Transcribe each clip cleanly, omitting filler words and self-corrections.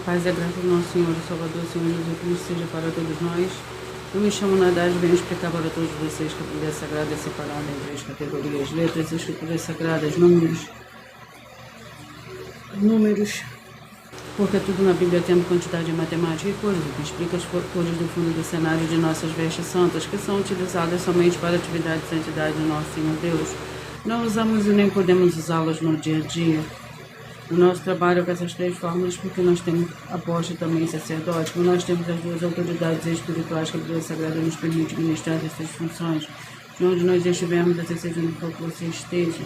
Paz e a graça do nosso Senhor e Salvador, Senhor Jesus Cristo, seja para todos nós. Eu me chamo Nadaz e venho explicar para todos vocês que a Bíblia Sagrada é separada em três categorias: letras, escrituras sagradas, números, porque tudo na Bíblia tem quantidade de matemática e coisas, o que explica as cores do fundo do cenário de nossas vestes santas, que são utilizadas somente para atividade de santidade do nosso Senhor Deus. Não usamos e nem podemos usá-las no dia a dia. No nosso trabalho com essas três fórmulas, porque nós temos apóstolo e também sacerdote, mas nós temos as duas autoridades espirituais que a Bíblia Sagrada nos permite ministrar essas funções. De onde nós estivermos, assim seja onde for que você esteja,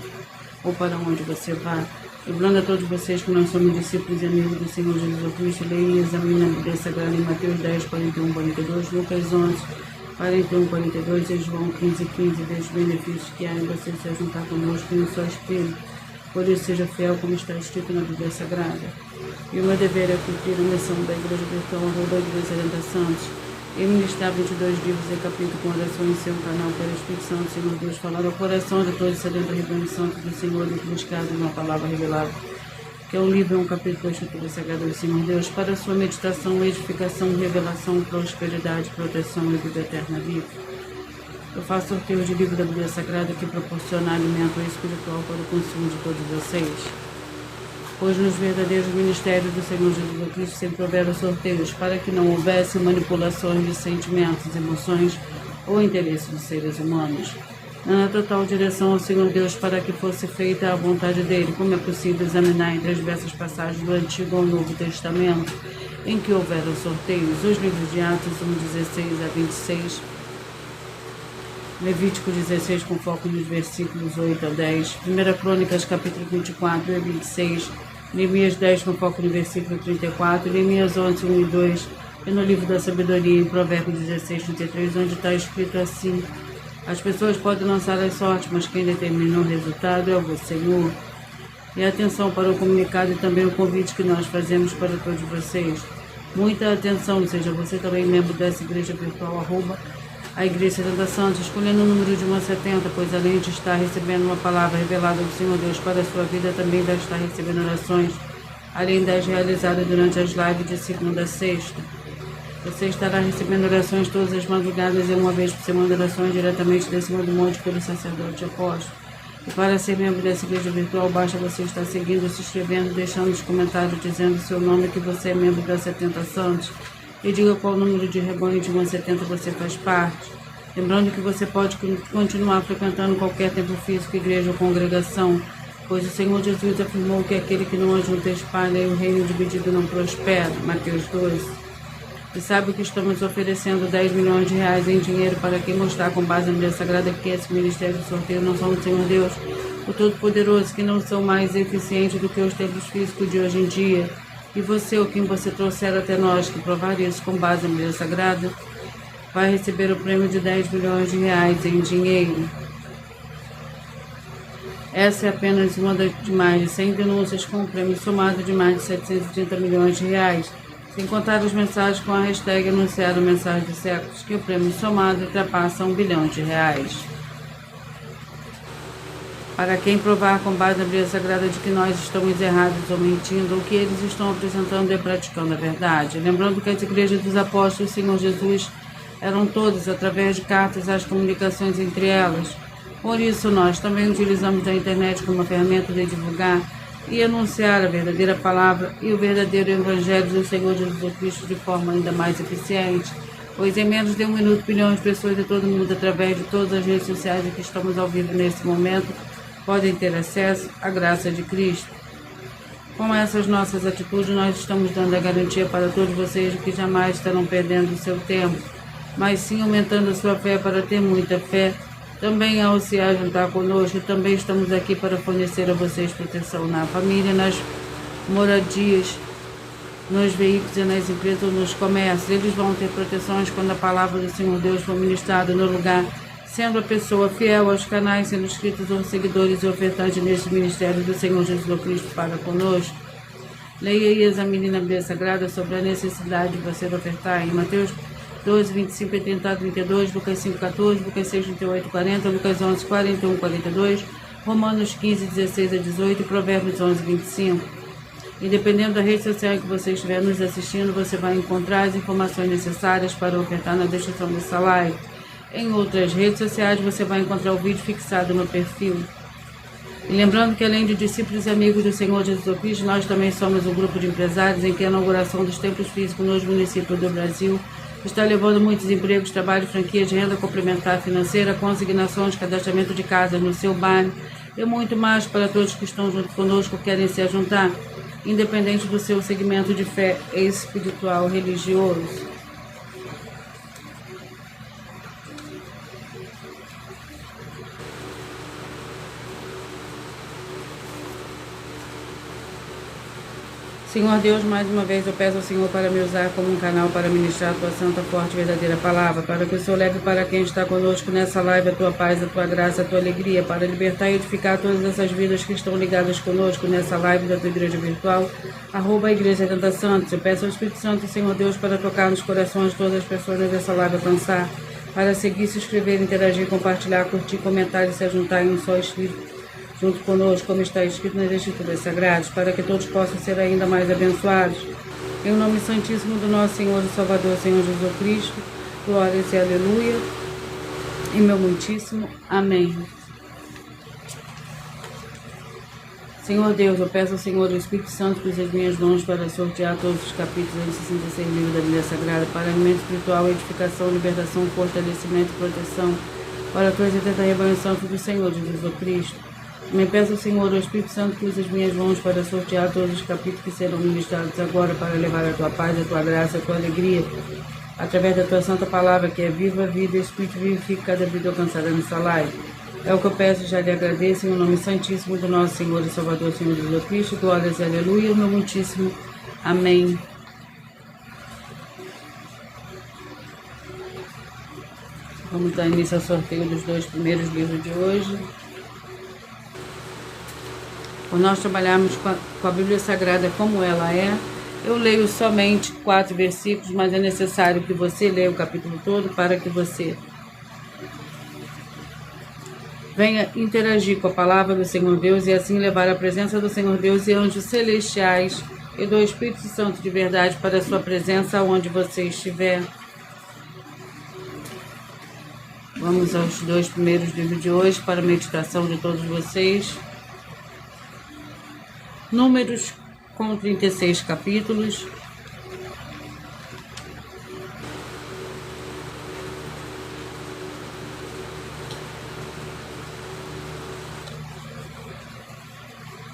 ou para onde você vá. Lembrando a todos vocês que nós somos discípulos e amigos do Senhor Jesus Cristo, leia e examine a Bíblia Sagrada em Mateus 10, 41, 42, Lucas 11, 41, 42 e João 15, 15, veja os benefícios que há em você se juntar conosco em um só espírito. Por isso, seja fiel como está escrito na Bíblia Sagrada. E o meu dever é cumprir a missão da Igreja Virtual, Igreja Serenta Santos, e ministrar 22 livros e capítulos com oração em seu canal pelo Espírito Santo, Senhor Deus, falar ao coração de todos os sedentos rebanhos santos do Senhor e buscar uma palavra revelada, que é um livro e um capítulo da Escritura Sagrada do Senhor Deus, para a sua meditação, edificação, revelação, prosperidade, proteção e vida eterna viva. Eu faço sorteio de livro da Bíblia Sagrada que proporciona alimento espiritual para o consumo de todos vocês. Pois nos verdadeiros ministérios do Senhor Jesus Cristo sempre houveram sorteios para que não houvesse manipulações de sentimentos, emoções ou interesses dos seres humanos. Na total direção ao Senhor Deus para que fosse feita a vontade dele, como é possível examinar entre as diversas passagens do Antigo ou Novo Testamento em que houveram sorteios, os livros de Atos 1, 16 a 26, Levítico 16, com foco nos versículos 8 a 10, 1 Crônicas, capítulo 24 e 26, Neemias 10, com foco no versículo 34, Neemias 11, 1 e 2, e no livro da sabedoria, em Provérbios 16, 33, onde está escrito assim: as pessoas podem lançar as sortes, mas quem determina o resultado é o Senhor. E atenção para o comunicado e também o convite que nós fazemos para todos vocês. Muita atenção, seja você também membro dessa igreja virtual, a Igreja Serenta Santos, escolhendo o número de 1 a 70, pois além de estar recebendo uma palavra revelada do Senhor Deus para a sua vida, também vai estar recebendo orações, além das realizadas durante as lives de segunda a sexta. Você estará recebendo orações todas as madrugadas e uma vez por semana, orações diretamente de cima do monte pelo sacerdote apóstolo. E para ser membro dessa igreja virtual, basta você estar seguindo, se inscrevendo, deixando os comentários dizendo o seu nome, que você é membro da 70 Santos. E diga qual número de rebanho de 1 a 70 você faz parte. Lembrando que você pode continuar frequentando qualquer templo físico, igreja ou congregação, pois o Senhor Jesus afirmou que aquele que não ajunta espalha e o reino dividido não prospera. Mateus 12. E sabe que estamos oferecendo 10 milhões de reais em dinheiro para quem mostrar com base na Bíblia Sagrada que esse ministério de sorteio não são o Senhor Deus, o Todo-Poderoso, que não são mais eficientes do que os templos físicos de hoje em dia. E você, ou quem você trouxer até nós, que provar isso com base na Bíblia Sagrada, vai receber o prêmio de 10 milhões de reais em dinheiro. Essa é apenas uma de mais de 100 denúncias com um prêmio somado de mais de 730 milhões de reais, sem contar as mensagens com a hashtag anunciado mensagem de séculos, que o prêmio somado ultrapassa 1 bilhão de reais. Para quem provar com base na Bíblia Sagrada de que nós estamos errados ou mentindo, ou que eles estão apresentando e praticando a verdade. Lembrando que as igrejas dos apóstolos do Senhor Jesus eram todas através de cartas as comunicações entre elas. Por isso nós também utilizamos a internet como ferramenta de divulgar e anunciar a verdadeira palavra e o verdadeiro evangelho do Senhor Jesus Cristo de forma ainda mais eficiente, pois em menos de 1 minuto bilhões de pessoas de todo mundo, através de todas as redes sociais em que estamos ao vivo nesse momento, podem ter acesso à graça de Cristo. Com essas nossas atitudes, nós estamos dando a garantia para todos vocês de que jamais estarão perdendo o seu tempo, mas sim aumentando a sua fé para ter muita fé. Também ao se juntar conosco, também estamos aqui para fornecer a vocês proteção na família, nas moradias, nos veículos e nas empresas ou nos comércios. Eles vão ter proteções quando a palavra do Senhor Deus for ministrada no lugar, sendo a pessoa fiel aos canais, sendo inscritos ou seguidores e ofertantes neste ministério do Senhor Jesus Cristo para conosco. Leia e examine na Bíblia Sagrada sobre a necessidade de você ofertar em Mateus 12, 25 e 30 a 32, Lucas 5, 14, Lucas 6, 38 e 40, Lucas 11, 41 e 42, Romanos 15, 16 a 18 e Provérbios 11, 25. E dependendo da rede social que você estiver nos assistindo, você vai encontrar as informações necessárias para ofertar na descrição dessa live. Em outras redes sociais, você vai encontrar o vídeo fixado no perfil. E lembrando que além de discípulos e amigos do Senhor Jesus Cristo, nós também somos um grupo de empresários em que a inauguração dos templos físicos nos municípios do Brasil está levando muitos empregos, trabalho, franquias de renda complementar financeira, consignações, cadastramento de casas no seu bairro e muito mais para todos que estão junto conosco, querem se juntar, independente do seu segmento de fé espiritual, religioso. Senhor Deus, mais uma vez eu peço ao Senhor para me usar como um canal para ministrar a tua santa, forte e verdadeira palavra, para que o Senhor leve para quem está conosco nessa live a tua paz, a tua graça, a tua alegria, para libertar e edificar todas essas vidas que estão ligadas conosco nessa live da tua igreja virtual, @Igreja Tenta Santos. Eu peço ao Espírito Santo, Senhor Deus, para tocar nos corações de todas as pessoas dessa live alcançar, para seguir, se inscrever, interagir, compartilhar, curtir, comentar e se juntar em um só Espírito junto conosco, como está escrito nas Escrituras Sagradas, para que todos possam ser ainda mais abençoados. Em nome santíssimo do nosso Senhor e Salvador, Senhor Jesus Cristo, glórias e aleluia, e meu muitíssimo amém. Senhor Deus, eu peço ao Senhor o Espírito Santo que use as minhas mãos para sortear todos os capítulos dos 66 livros da Bíblia Sagrada, para alimento espiritual, edificação, libertação, fortalecimento e proteção, para a tua eterna rebanho santo do Senhor Jesus Cristo. Me peço ao Senhor, o Espírito Santo, que use as minhas mãos para sortear todos os capítulos que serão ministrados agora, para levar a tua paz, a tua graça, a tua alegria, através da tua santa palavra, que é viva, vida e Espírito vivifica cada vida alcançada nessa live. É o que eu peço, já lhe agradeço, em nome santíssimo do nosso Senhor e Salvador, Senhor Jesus Cristo, glórias e aleluia, meu muitíssimo amém. Vamos dar início ao sorteio dos 2 primeiros livros de hoje. Por nós trabalharmos com a Bíblia Sagrada como ela é, eu leio somente 4 versículos, mas é necessário que você leia o capítulo todo para que você venha interagir com a palavra do Senhor Deus e assim levar a presença do Senhor Deus e anjos celestiais e do Espírito Santo de verdade para a sua presença onde você estiver. Vamos aos 2 primeiros livros de hoje para a meditação de todos vocês. Números com 36 capítulos.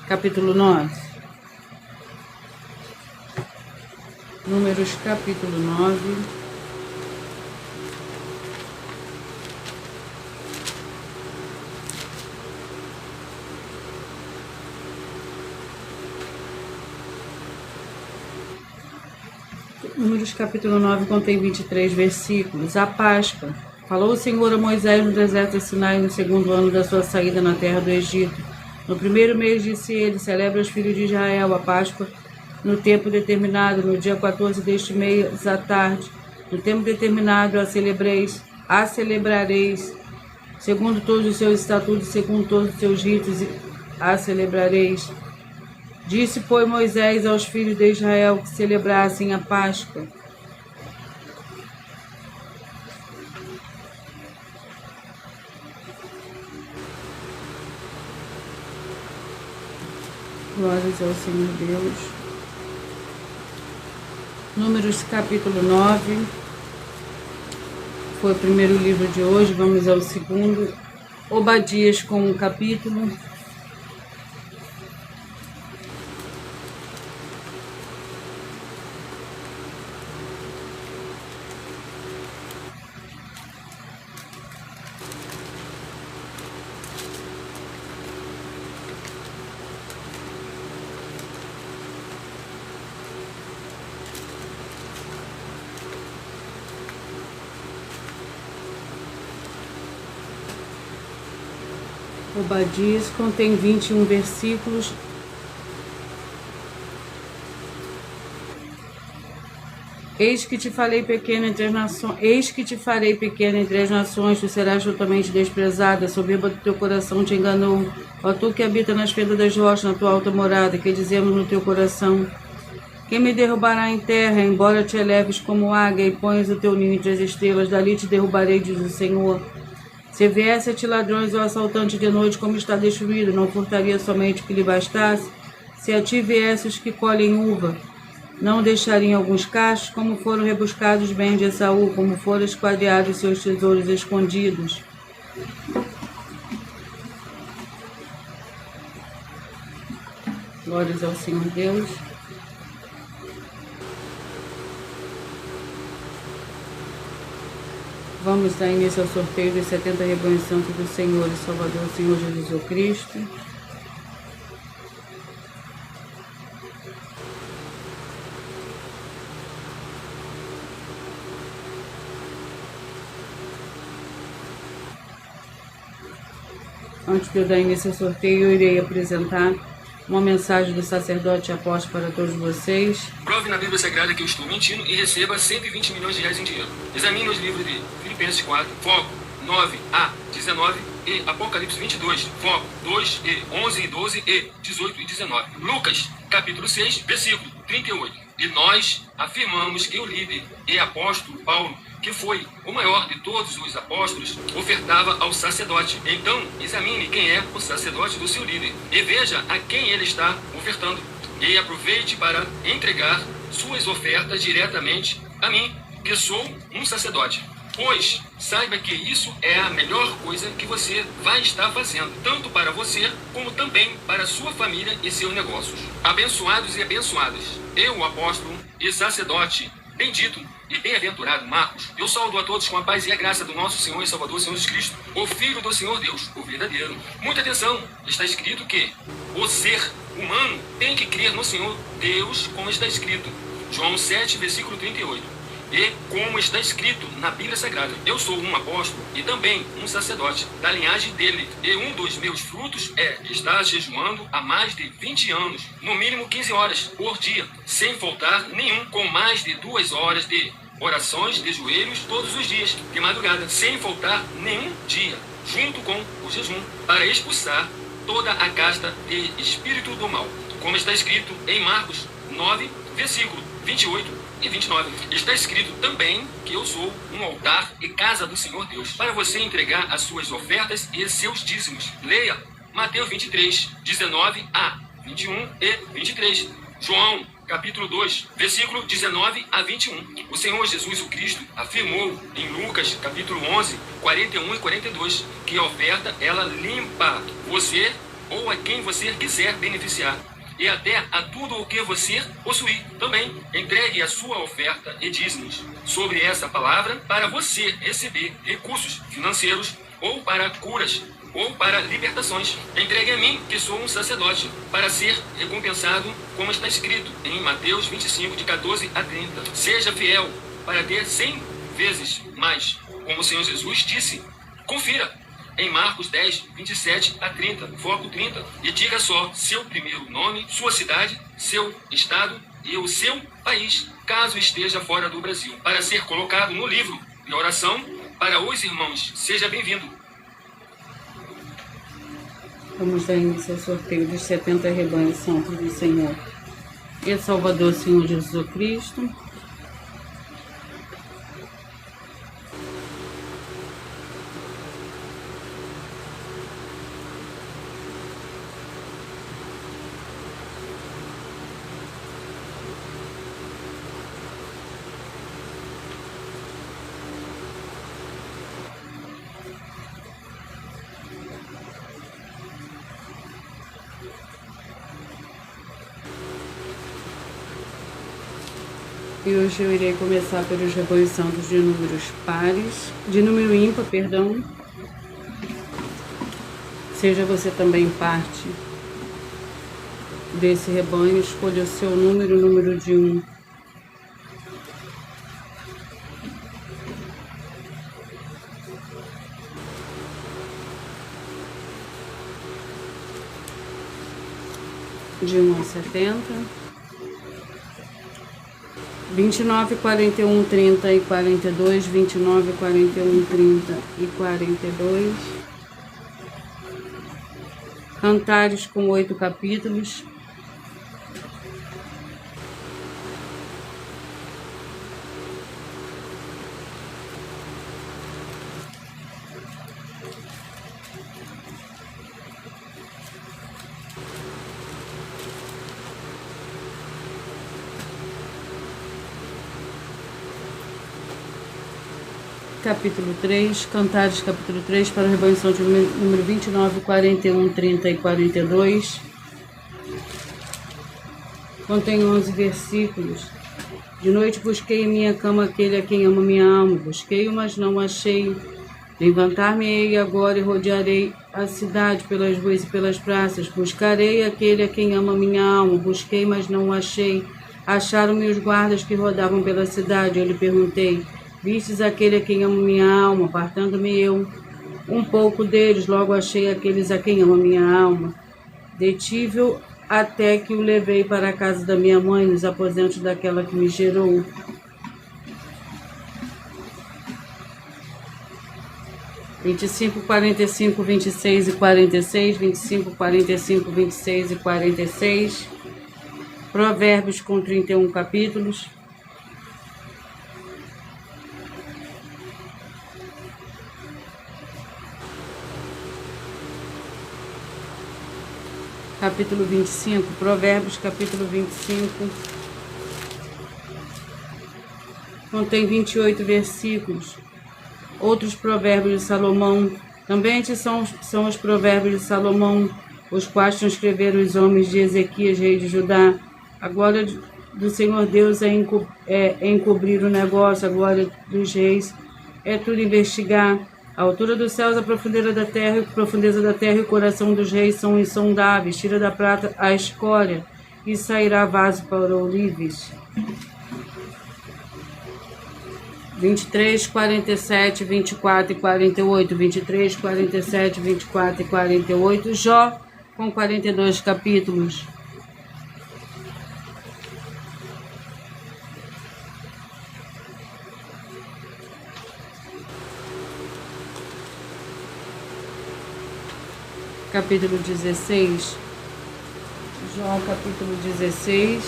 Capítulo 9. Números capítulo 9. Números capítulo 9 contém 23 versículos. A Páscoa. Falou o Senhor a Moisés no deserto de Sinai, no 2º ano da sua saída na terra do Egito. No 1º mês, disse ele, celebra os filhos de Israel a Páscoa no tempo determinado, no dia 14 deste mês à tarde. No tempo determinado a celebrareis, segundo todos os seus estatutos, segundo todos os seus ritos, a celebrareis. Disse, pois, Moisés aos filhos de Israel que celebrassem a Páscoa. Glórias ao Senhor Deus. Números capítulo 9. Foi o primeiro livro de hoje, vamos ao segundo. Obadias com um capítulo. Obadias contém 21 versículos. Eis que te farei pequeno entre as nações, eis que te farei pequeno entre as nações, tu serás totalmente desprezada, a soberba do teu coração te enganou. Ó tu que habita nas fendas das rochas, na tua alta morada, que dizemos no teu coração: quem me derrubará em terra, embora te eleves como águia e ponhas o teu ninho entre as estrelas, dali te derrubarei, diz o Senhor. Se viesse a ti ladrões ou assaltante de noite, como está destruído, não furtaria somente o que lhe bastasse? Se a ti viesse os que colhem uva, não deixariam alguns cachos? Como foram rebuscados os bens de Esaú, como foram esquadreados seus tesouros escondidos? Glórias ao Senhor Deus. Vamos dar início ao sorteio dos 70 rebanhos santos do Senhor e Salvador, Senhor Jesus Cristo. Antes de eu dar início ao sorteio, eu irei apresentar uma mensagem do sacerdote apóstolo para todos vocês. Prove na Bíblia Sagrada que eu estou mentindo e receba 120 milhões de reais em dinheiro. Examine os livros de Filipenses 4, foco 9 a 19 e Apocalipse 22, foco 2 e 11 e 12 e 18 e 19. Lucas, capítulo 6, versículo 38. E nós afirmamos que o líder e apóstolo Paulo, que foi o maior de todos os apóstolos, ofertava ao sacerdote. Então, examine quem é o sacerdote do seu líder e veja a quem ele está ofertando. E aproveite para entregar suas ofertas diretamente a mim, que sou um sacerdote. Pois saiba que isso é a melhor coisa que você vai estar fazendo, tanto para você como também para sua família e seus negócios. Abençoados e abençoadas, eu, apóstolo e sacerdote, bendito e bem-aventurado Marcos, eu saúdo a todos com a paz e a graça do nosso Senhor e Salvador, Senhor Jesus Cristo, o Filho do Senhor Deus, o verdadeiro. Muita atenção, está escrito que o ser humano tem que crer no Senhor Deus, como está escrito. João 7, versículo 38. E como está escrito na Bíblia Sagrada, eu sou um apóstolo e também um sacerdote da linhagem dele. E um dos meus frutos é estar jejuando há mais de 20 anos, no mínimo 15 horas por dia, sem faltar nenhum, com mais de 2 horas de orações de joelhos todos os dias, de madrugada, sem faltar nenhum dia, junto com o jejum, para expulsar toda a casta de espírito do mal. Como está escrito em Marcos 9, versículo 28 e 29. Está escrito também que eu sou um altar e casa do Senhor Deus, para você entregar as suas ofertas e seus dízimos. Leia Mateus 23, 19 a 21 e 23. João, capítulo 2, versículo 19 a 21. O Senhor Jesus o Cristo afirmou em Lucas, capítulo 11, 41 e 42, que a oferta, ela limpa você ou a quem você quiser beneficiar, e até a tudo o que você possuir. Também entregue a sua oferta e dízimos sobre essa palavra para você receber recursos financeiros ou para curas ou para libertações. Entregue a mim, que sou um sacerdote, para ser recompensado, como está escrito em Mateus 25, de 14 a 30. Seja fiel para ter 100 vezes mais, como o Senhor Jesus disse. Confira em Marcos 10, 27 a 30, foco 30, e diga só seu primeiro nome, sua cidade, seu estado e o seu país, caso esteja fora do Brasil, para ser colocado no livro de oração para os irmãos. Seja bem-vindo. Vamos dar início ao sorteio dos 70 rebanhos santos do Senhor e Salvador, Senhor Jesus Cristo. E hoje eu irei começar pelos rebanhos santos de números pares, de número ímpar, perdão. Seja você também parte desse rebanho, escolha o seu número, o número de 1. De 1 a 70. 29, 41, 30 e 42, 29, 41, 30 e 42. Cantares com 8 capítulos. Capítulo 3, Cantares, capítulo 3, para o rebanho são de número 29, 41, 30 e 42. Contém 11 versículos. De noite busquei em minha cama aquele a quem ama minha alma. Busquei-o, mas não achei. Levantar-me-ei agora e rodearei a cidade pelas ruas e pelas praças. Buscarei aquele a quem ama minha alma. Busquei, mas não achei. Acharam-me os guardas que rodavam pela cidade. Eu lhe perguntei: vistes aquele a quem amo minha alma? Apartando-me eu um pouco deles, logo achei aqueles a quem amo minha alma. Detive-o até que o levei para a casa da minha mãe, nos aposentos daquela que me gerou. Vinte e cinco, 45, 26 e 46, 25, 45, 26 e 46. Provérbios com 31 capítulos. Capítulo 25, Provérbios, capítulo 25, contém 28 versículos. Outros provérbios de Salomão, também são os provérbios de Salomão, os quais transcreveram os homens de Ezequias, rei de Judá. A glória do Senhor Deus é encobrir o negócio, a glória dos reis é tudo investigar. A altura dos céus, a profundeza da terra e o coração dos reis são insondáveis. Tira da prata a escória e sairá vaso para ourives. 23, 47, 24 e 48. 23, 47, 24 e 48. Jó com 42 capítulos. Capítulo 16, Jó, capítulo 16,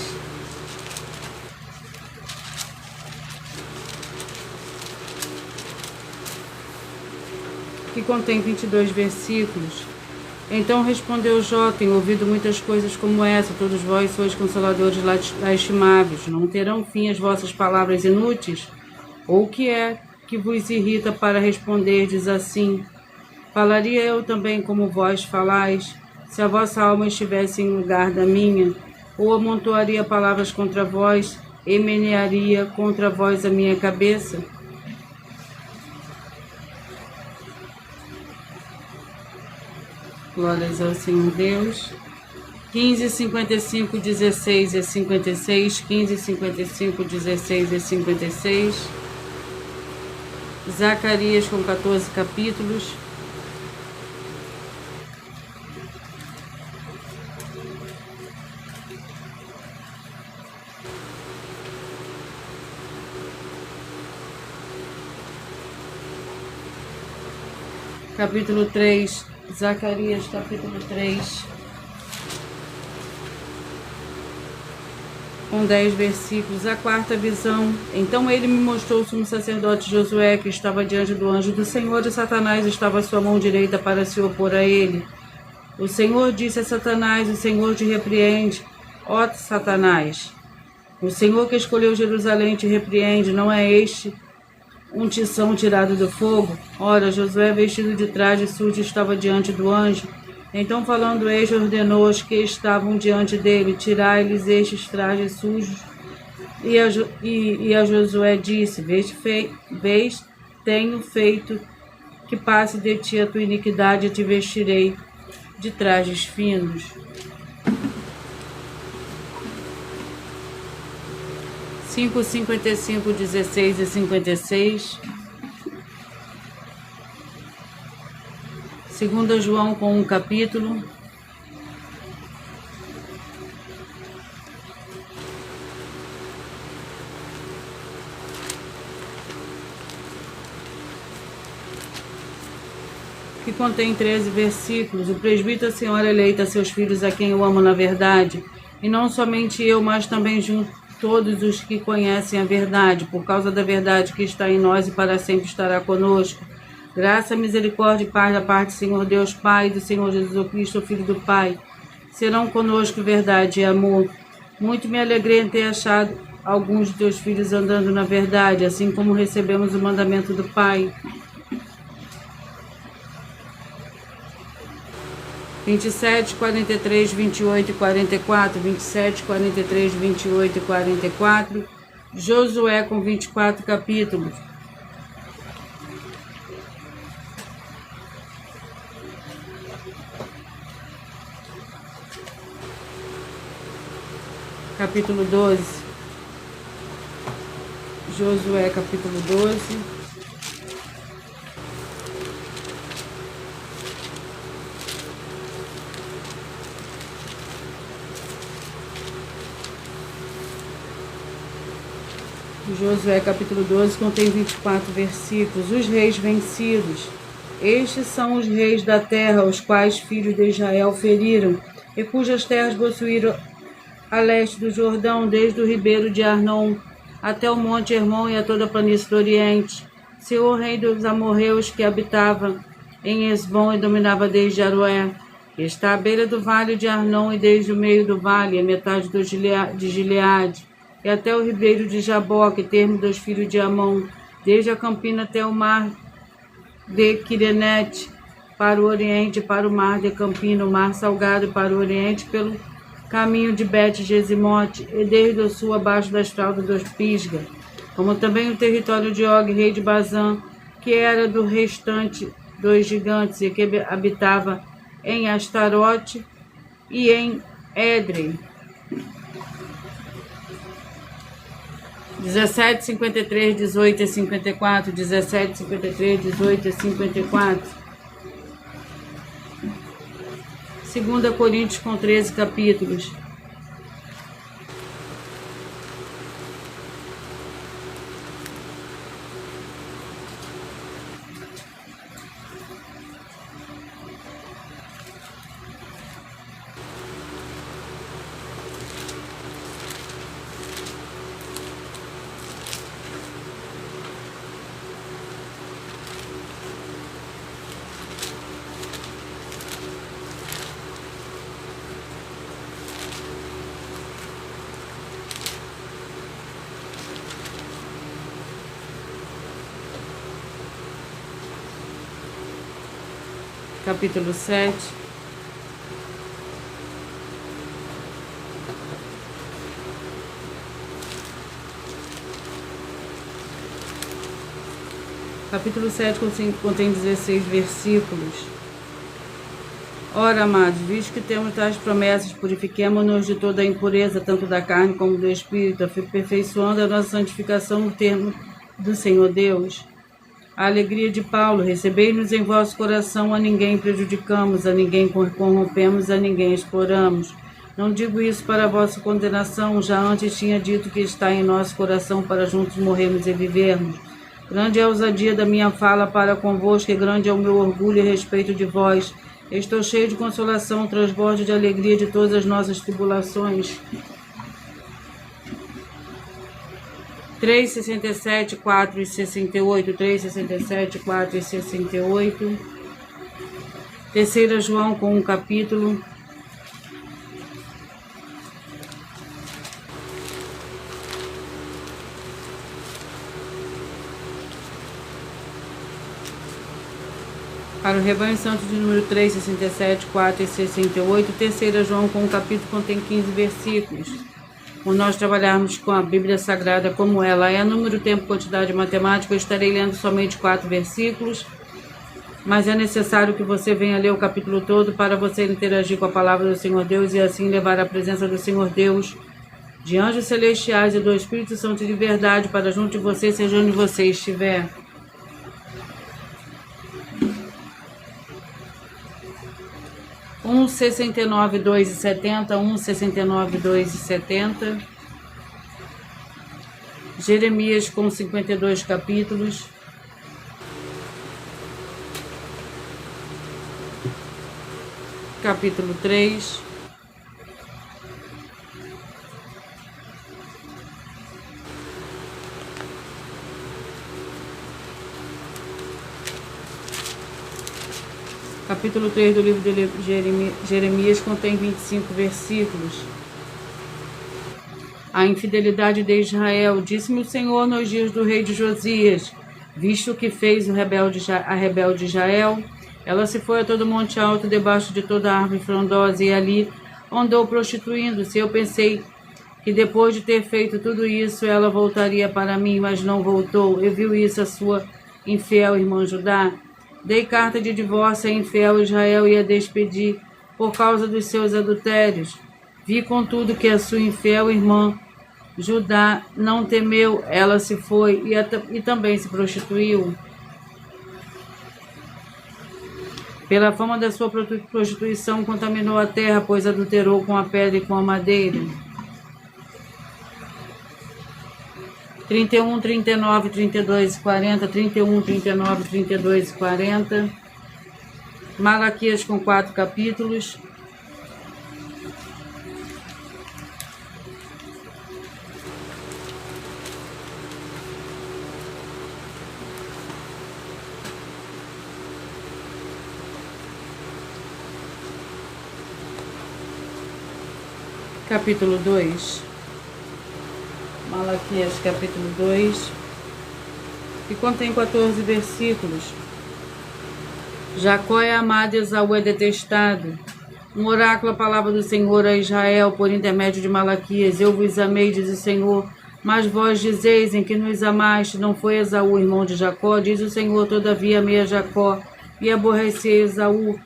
que contém 22 versículos. Então respondeu Jó: tenho ouvido muitas coisas como essa, todos vós sois consoladores lastimáveis. Não terão fim as vossas palavras inúteis? Ou o que é que vos irrita para responderdes assim? Falaria eu também como vós falais, se a vossa alma estivesse em lugar da minha, ou amontoaria palavras contra vós, e menearia contra vós a minha cabeça? Glórias ao Senhor Deus. 15, 55, 16 e 56, 15, 55, 16 e 56. Zacarias com 14 capítulos. Capítulo 3, Zacarias, capítulo 3, com 10 versículos, a quarta visão. Então ele me mostrou o sumo sacerdote Josué, que estava diante do anjo do Senhor, e Satanás estava à sua mão direita para se opor a ele. O Senhor disse a Satanás: o Senhor te repreende, ó Satanás. O Senhor que escolheu Jerusalém te repreende, não é este um tição tirado do fogo? Ora, Josué, vestido de traje sujo, estava diante do anjo. Então, falando este, ordenou aos que estavam diante dele: tirai-lhes estes trajes sujos. E a Josué disse: Vês, tenho feito que passe de ti a tua iniquidade, e te vestirei de trajes finos. 5, 55, 16 e 56. 2 João com 1 capítulo. que contém 13 versículos. O presbítero, a senhora eleita, seus filhos, a quem eu amo na verdade, e não somente eu, mas também junto todos os que conhecem a verdade, por causa da verdade que está em nós e para sempre estará conosco. Graça, misericórdia e paz da parte do Senhor Deus Pai e do Senhor Jesus Cristo, Filho do Pai. Serão conosco verdade e amor. Muito me alegrei em ter achado alguns de teus filhos andando na verdade, assim como recebemos o mandamento do Pai. 27, 43, 28 e 44, 27, 43, 28 e 44, Josué com 24 capítulos. Capítulo 12, Josué capítulo 12. Josué capítulo 12 contém 24 versículos. Os reis vencidos. Estes são os reis da terra, os quais filhos de Israel feriram, e cujas terras possuíram a leste do Jordão, desde o ribeiro de Arnon até o monte Hermon e a toda a planície do Oriente. Senhor, rei dos amorreus, que habitava em Esbom e dominava desde Aroé, que está à beira do vale de Arnon e desde o meio do vale, a metade de Gileade, e até o ribeiro de Jaboque, termo dos filhos de Amon, desde a campina até o mar de Quirenete, para o oriente, para o mar de Campina, o mar salgado para o oriente, pelo caminho de Bet-Gesimote, e desde o sul abaixo das fraldas dos Pisga, como também o território de Og, rei de Bazã, que era do restante dos gigantes, e que habitava em Astarote e em Edrei. 17, 53, 18 e 54, 17, 53, 18 e 54. 2 Coríntios com 13 capítulos. Capítulo 7. Capítulo 7 contém 16 versículos. Ora, amados, visto que temos tais promessas, purifiquemo-nos de toda a impureza, tanto da carne como do espírito, aperfeiçoando a nossa santificação no termo do Senhor Deus. A alegria de Paulo, recebei-nos em vosso coração, a ninguém prejudicamos, a ninguém corrompemos, a ninguém exploramos. Não digo isso para a vossa condenação, já antes tinha dito que está em nosso coração para juntos morrermos e vivermos. Grande é a ousadia da minha fala para convosco, e grande é o meu orgulho a respeito de vós. Estou cheio de consolação, transbordo de alegria de todas as nossas tribulações. 3, 67, 4 e 68, 3, 67, 4 e 68. 3 João com um capítulo. Para o rebanho santo de número 3, 67, 4 e 68. 3 João com um capítulo contém 15 versículos. Por nós trabalharmos com a Bíblia Sagrada como ela é, número, tempo, quantidade matemática, eu estarei lendo somente 4 versículos, mas é necessário que você venha ler o capítulo todo para você interagir com a palavra do Senhor Deus e assim levar a presença do Senhor Deus, de anjos celestiais e do Espírito Santo de verdade, para junto de você, seja onde você estiver. Um 69, 2 e 70, 1, 69, 2 e 70. Jeremias com 52 capítulos. Capítulo 3. Capítulo 3 do livro de Jeremias contém 25 versículos. A infidelidade de Israel. Disse-me o Senhor nos dias do rei de Josias, visto que fez a rebelde Israel, ela se foi a todo monte alto, debaixo de toda árvore frondosa, e ali andou prostituindo-se. Eu pensei que depois de ter feito tudo isso, ela voltaria para mim, mas não voltou. E viu isso a sua infiel irmã Judá. Dei carta de divórcio a infiel Israel e a despedi por causa dos seus adultérios. Vi, contudo, que a sua infiel irmã Judá não temeu, ela se foi e também se prostituiu. Pela fama da sua prostituição, contaminou a terra, pois adulterou com a pedra e com a madeira. 31, 39, 32 e 40, 31, 39, 32 e 40. Malaquias com 4 capítulos. Capítulo 2. Malaquias, capítulo 2, que contém 14 versículos. Jacó é amado e Esaú é detestado. Um oráculo, a palavra do Senhor a Israel, por intermédio de Malaquias. Eu vos amei, diz o Senhor, mas vós dizeis em que nos amaste, não foi Esaú, irmão de Jacó? Diz o Senhor, todavia amei a Jacó e aborreci a Esaú.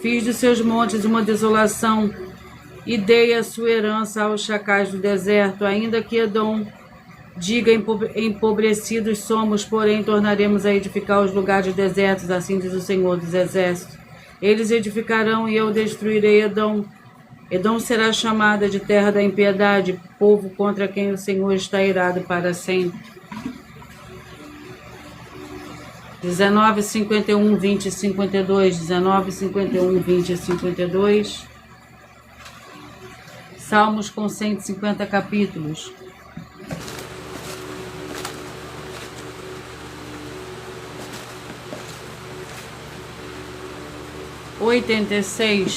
Fiz dos seus montes uma desolação, e dei a sua herança aos chacais do deserto, ainda que Edom diga empobrecidos somos, porém tornaremos a edificar os lugares desertos, assim diz o Senhor dos Exércitos. Eles edificarão e eu destruirei Edom. Edom será chamada de terra da impiedade, povo contra quem o Senhor está irado para sempre. 19, 51, 20 e 52, 19, 51, 20 e 52. Salmos com 150 capítulos.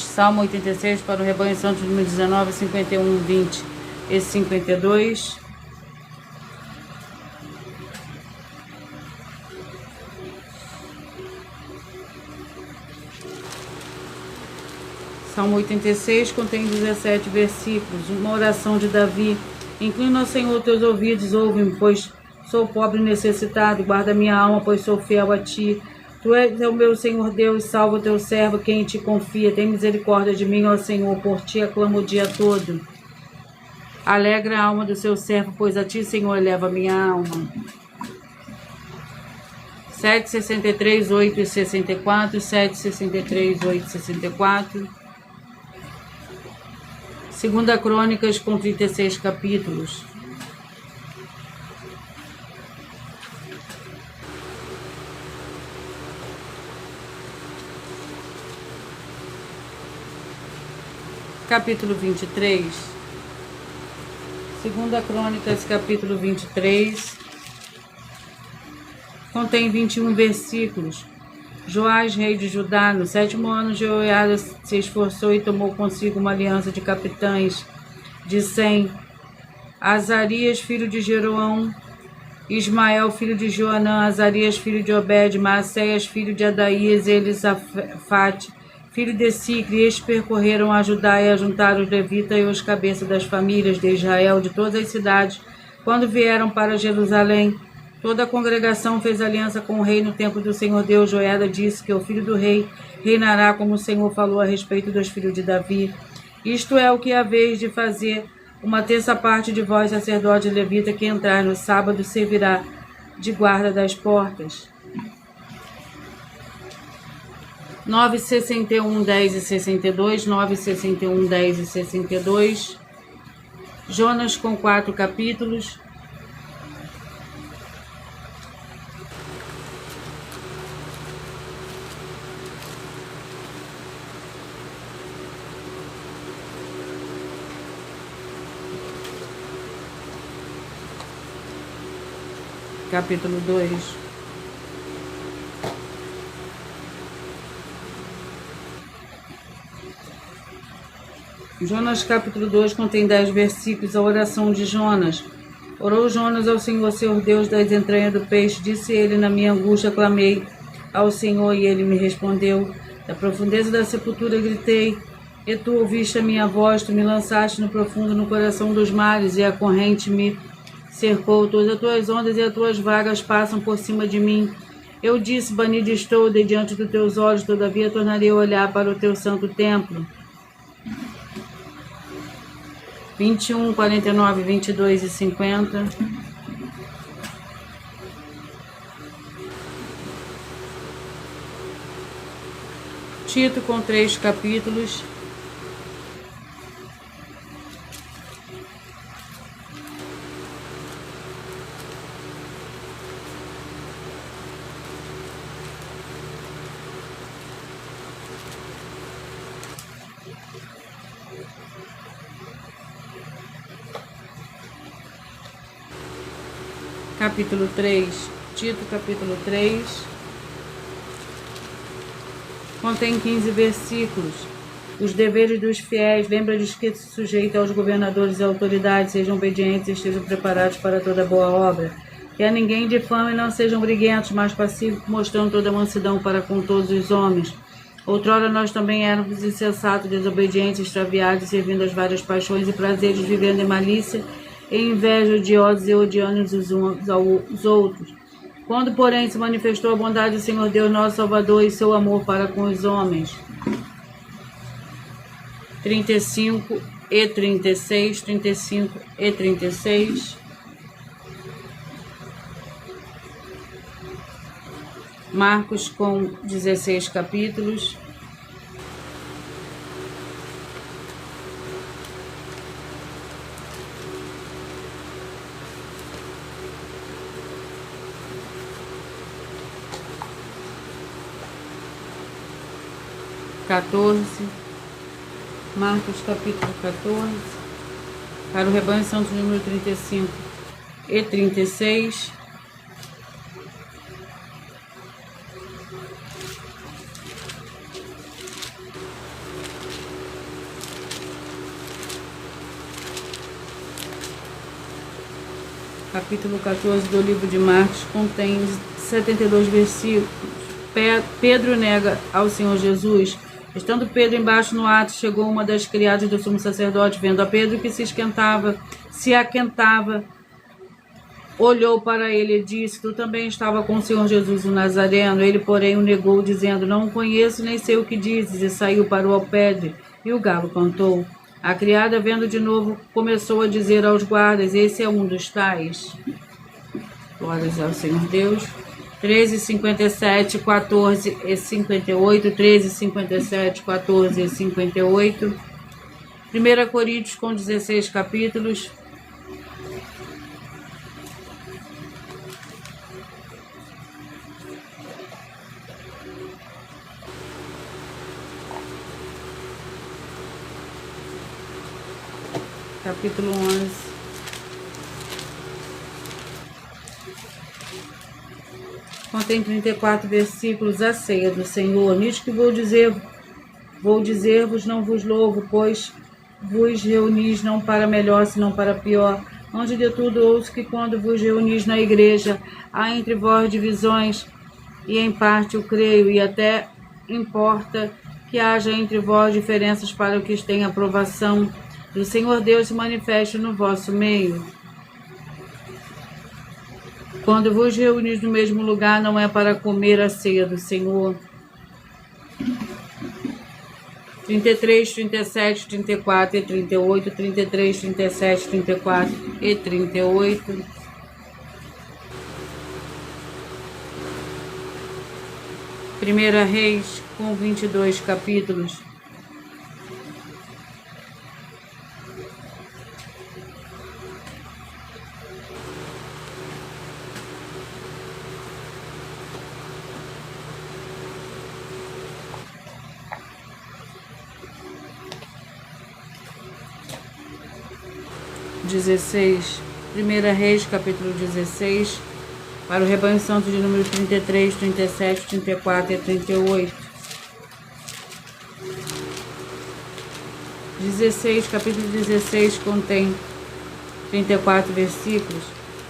Salmo 86 para o rebanho santo, número 19, 51, 20 e 52. Salmo 86 contém 17 versículos. Uma oração de Davi. Inclina, ao Senhor, teus ouvidos, ouve-me, pois sou pobre e necessitado. Guarda minha alma, pois sou fiel a ti. Tu és o meu Senhor Deus, salva o teu servo, quem em ti confia. Tem misericórdia de mim, ó Senhor, por ti aclamo o dia todo. Alegra a alma do seu servo, pois a ti, Senhor, eleva minha alma. 7, 63, 8 e 64, 7, 63, 8 e 64. 2 Crônicas com 36 capítulos. Capítulo 23. 2 Crônicas, capítulo 23. Contém 21 versículos. Joás, rei de Judá, no 7º ano, Jeoiada se esforçou e tomou consigo uma aliança de capitães de 100. Azarias, filho de Jeroão, Ismael, filho de Joanã, Azarias, filho de Obed, Maacéias, filho de Adaías, Elisafate, filho de Sicre. Estes percorreram a Judá e ajuntaram os levitas e os cabeças das famílias de Israel, de todas as cidades, quando vieram para Jerusalém. Toda a congregação fez aliança com o rei no tempo do Senhor Deus. Joiada disse que o filho do rei reinará, como o Senhor falou a respeito dos filhos de Davi. Isto é o que haveis de fazer. Uma terça parte de vós, sacerdote levita, que entrar no sábado, servirá de guarda das portas. 9, 61, 10 e 62, 9, 61, 10 e 62. Jonas com 4 capítulos. capítulo 2. Jonas capítulo 2 contém 10 versículos. A oração de Jonas. Orou Jonas ao Senhor, Senhor Deus das entranhas do peixe. Disse ele: na minha angústia clamei ao Senhor, e ele me respondeu. Da profundeza da sepultura gritei, e tu ouviste a minha voz. Tu me lançaste no profundo, no coração dos mares, e a corrente me cercou. Todas as tuas ondas e as tuas vagas passam por cima de mim. Eu disse: banido estou de diante dos teus olhos, todavia tornarei a olhar para o teu santo templo. 21, 49, 22 e 50. Tito com 3 capítulos. Capítulo 3, Tito capítulo 3, contém 15 versículos. Os deveres dos fiéis, lembra-lhes que se sujeitam aos governadores e autoridades, sejam obedientes e estejam preparados para toda boa obra. Que a ninguém difame e não sejam briguentos, mas pacíficos, mostrando toda mansidão para com todos os homens. Outrora nós também éramos insensatos, desobedientes, extraviados, servindo às várias paixões e prazeres, vivendo em malícia, em inveja, odiosos e odiando uns aos outros. Quando, porém, se manifestou a bondade do Senhor Deus, nosso Salvador, e seu amor para com os homens. 35 e 36, 35 e 36. Marcos com 16 capítulos. Marcos capítulo 14, para o rebanho santo número 35 e 36. Capítulo 14 do livro de Marcos contém 72 versículos. Pedro nega ao Senhor Jesus. Estando Pedro embaixo no ato, chegou uma das criadas do sumo sacerdote, vendo a Pedro que se aquentava, olhou para ele e disse: tu também estava com o Senhor Jesus o Nazareno. Ele, porém, o negou, dizendo: não o conheço, nem sei o que dizes. E saiu para o alpendre, e o galo cantou. A criada, vendo de novo, começou a dizer aos guardas: esse é um dos tais. Glórias ao Senhor Deus. 13, 57, 14 e 58, 13, 57, 14 e 58. 1 Coríntios com 16 capítulos. Capítulo 11. Contém 34 versículos. A ceia do Senhor. Nisto que vou dizer-vos, não vos louvo, pois vos reunis não para melhor, senão para pior. Antes de tudo, ouço que quando vos reunis na igreja, há entre vós divisões, e em parte o creio, e até importa que haja entre vós diferenças para o que tem aprovação. O Senhor Deus se manifeste no vosso meio. Quando vos reunis no mesmo lugar, não é para comer a ceia do Senhor. 33, 37, 34 e 38, 33, 37, 34 e 38. Primeira Reis, com 22 capítulos. Primeira Reis, capítulo 16, Para o rebanho santo de número 33, 37, 34 e 38. 16, capítulo 16 contém 34 versículos,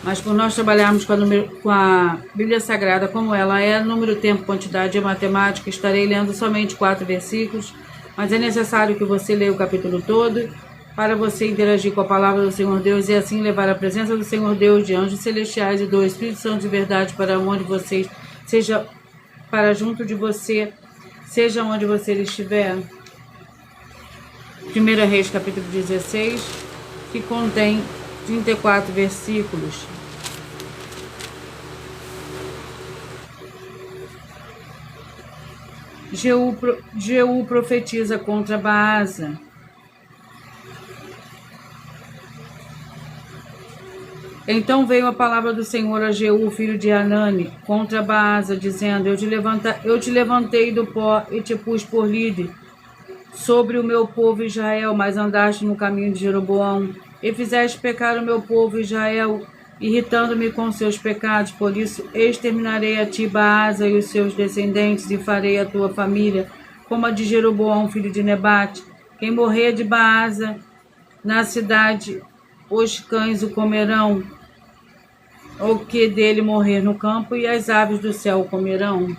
mas por nós trabalharmos com a Bíblia Sagrada como ela é, número, tempo, quantidade e matemática, estarei lendo somente 4 versículos, mas é necessário que você leia o capítulo todo para você interagir com a palavra do Senhor Deus e assim levar a presença do Senhor Deus, de anjos celestiais e do Espírito Santo de verdade para onde você seja, para junto de você, seja onde você estiver. 1 Reis, capítulo 16, que contém 34 versículos. Jeú profetiza contra Baasa. Então veio a palavra do Senhor a Jeú, filho de Hanani, contra Baasa, dizendo: Eu te levantei do pó e te pus por líder sobre o meu povo Israel, mas andaste no caminho de Jeroboão, e fizeste pecar o meu povo Israel, irritando-me com seus pecados. Por isso exterminarei a ti Baasa e os seus descendentes, e farei a tua família como a de Jeroboão, filho de Nebate. Quem morrer de Baasa na cidade, os cães o comerão, ou que dele morrer no campo, e as aves do céu o comerão.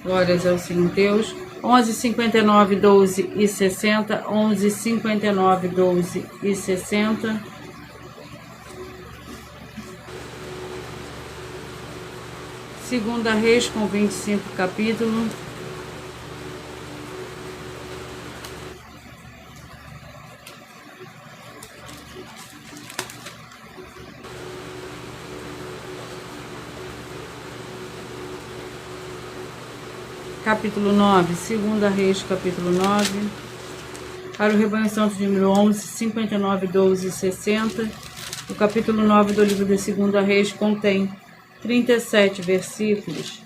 Glórias ao Senhor Deus. 11, 59, 12 e 60, 11, 59, 12 e 60. Segunda Reis com 25 capítulos. Capítulo 9, Segunda Reis, capítulo 9, para o rebanho santo de número 11, 59, 12 e 60. O capítulo 9 do livro de Segunda Reis contém 37 versículos.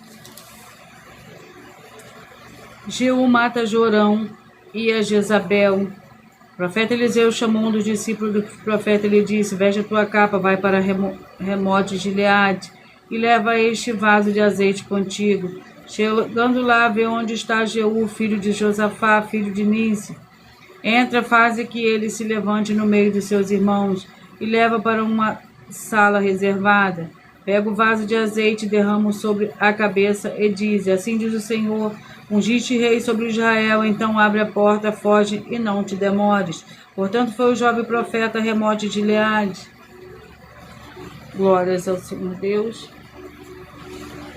Jeú mata Jorão e a Jezabel. O profeta Eliseu chamou um dos discípulos do profeta e lhe disse: Veste a tua capa, vai para Ramote de Gileade e leva este vaso de azeite contigo. Chegando lá, vê onde está Jeú, filho de Josafá, filho de Nise. Entra, faze que ele se levante no meio dos seus irmãos e leva para uma sala reservada. Pega o vaso de azeite, derrama sobre a cabeça e diz: Assim diz o Senhor, ungiste rei sobre Israel, então abre a porta, foge e não te demores. Portanto foi o jovem profeta Ramote de Gileade. Glórias ao Senhor Deus.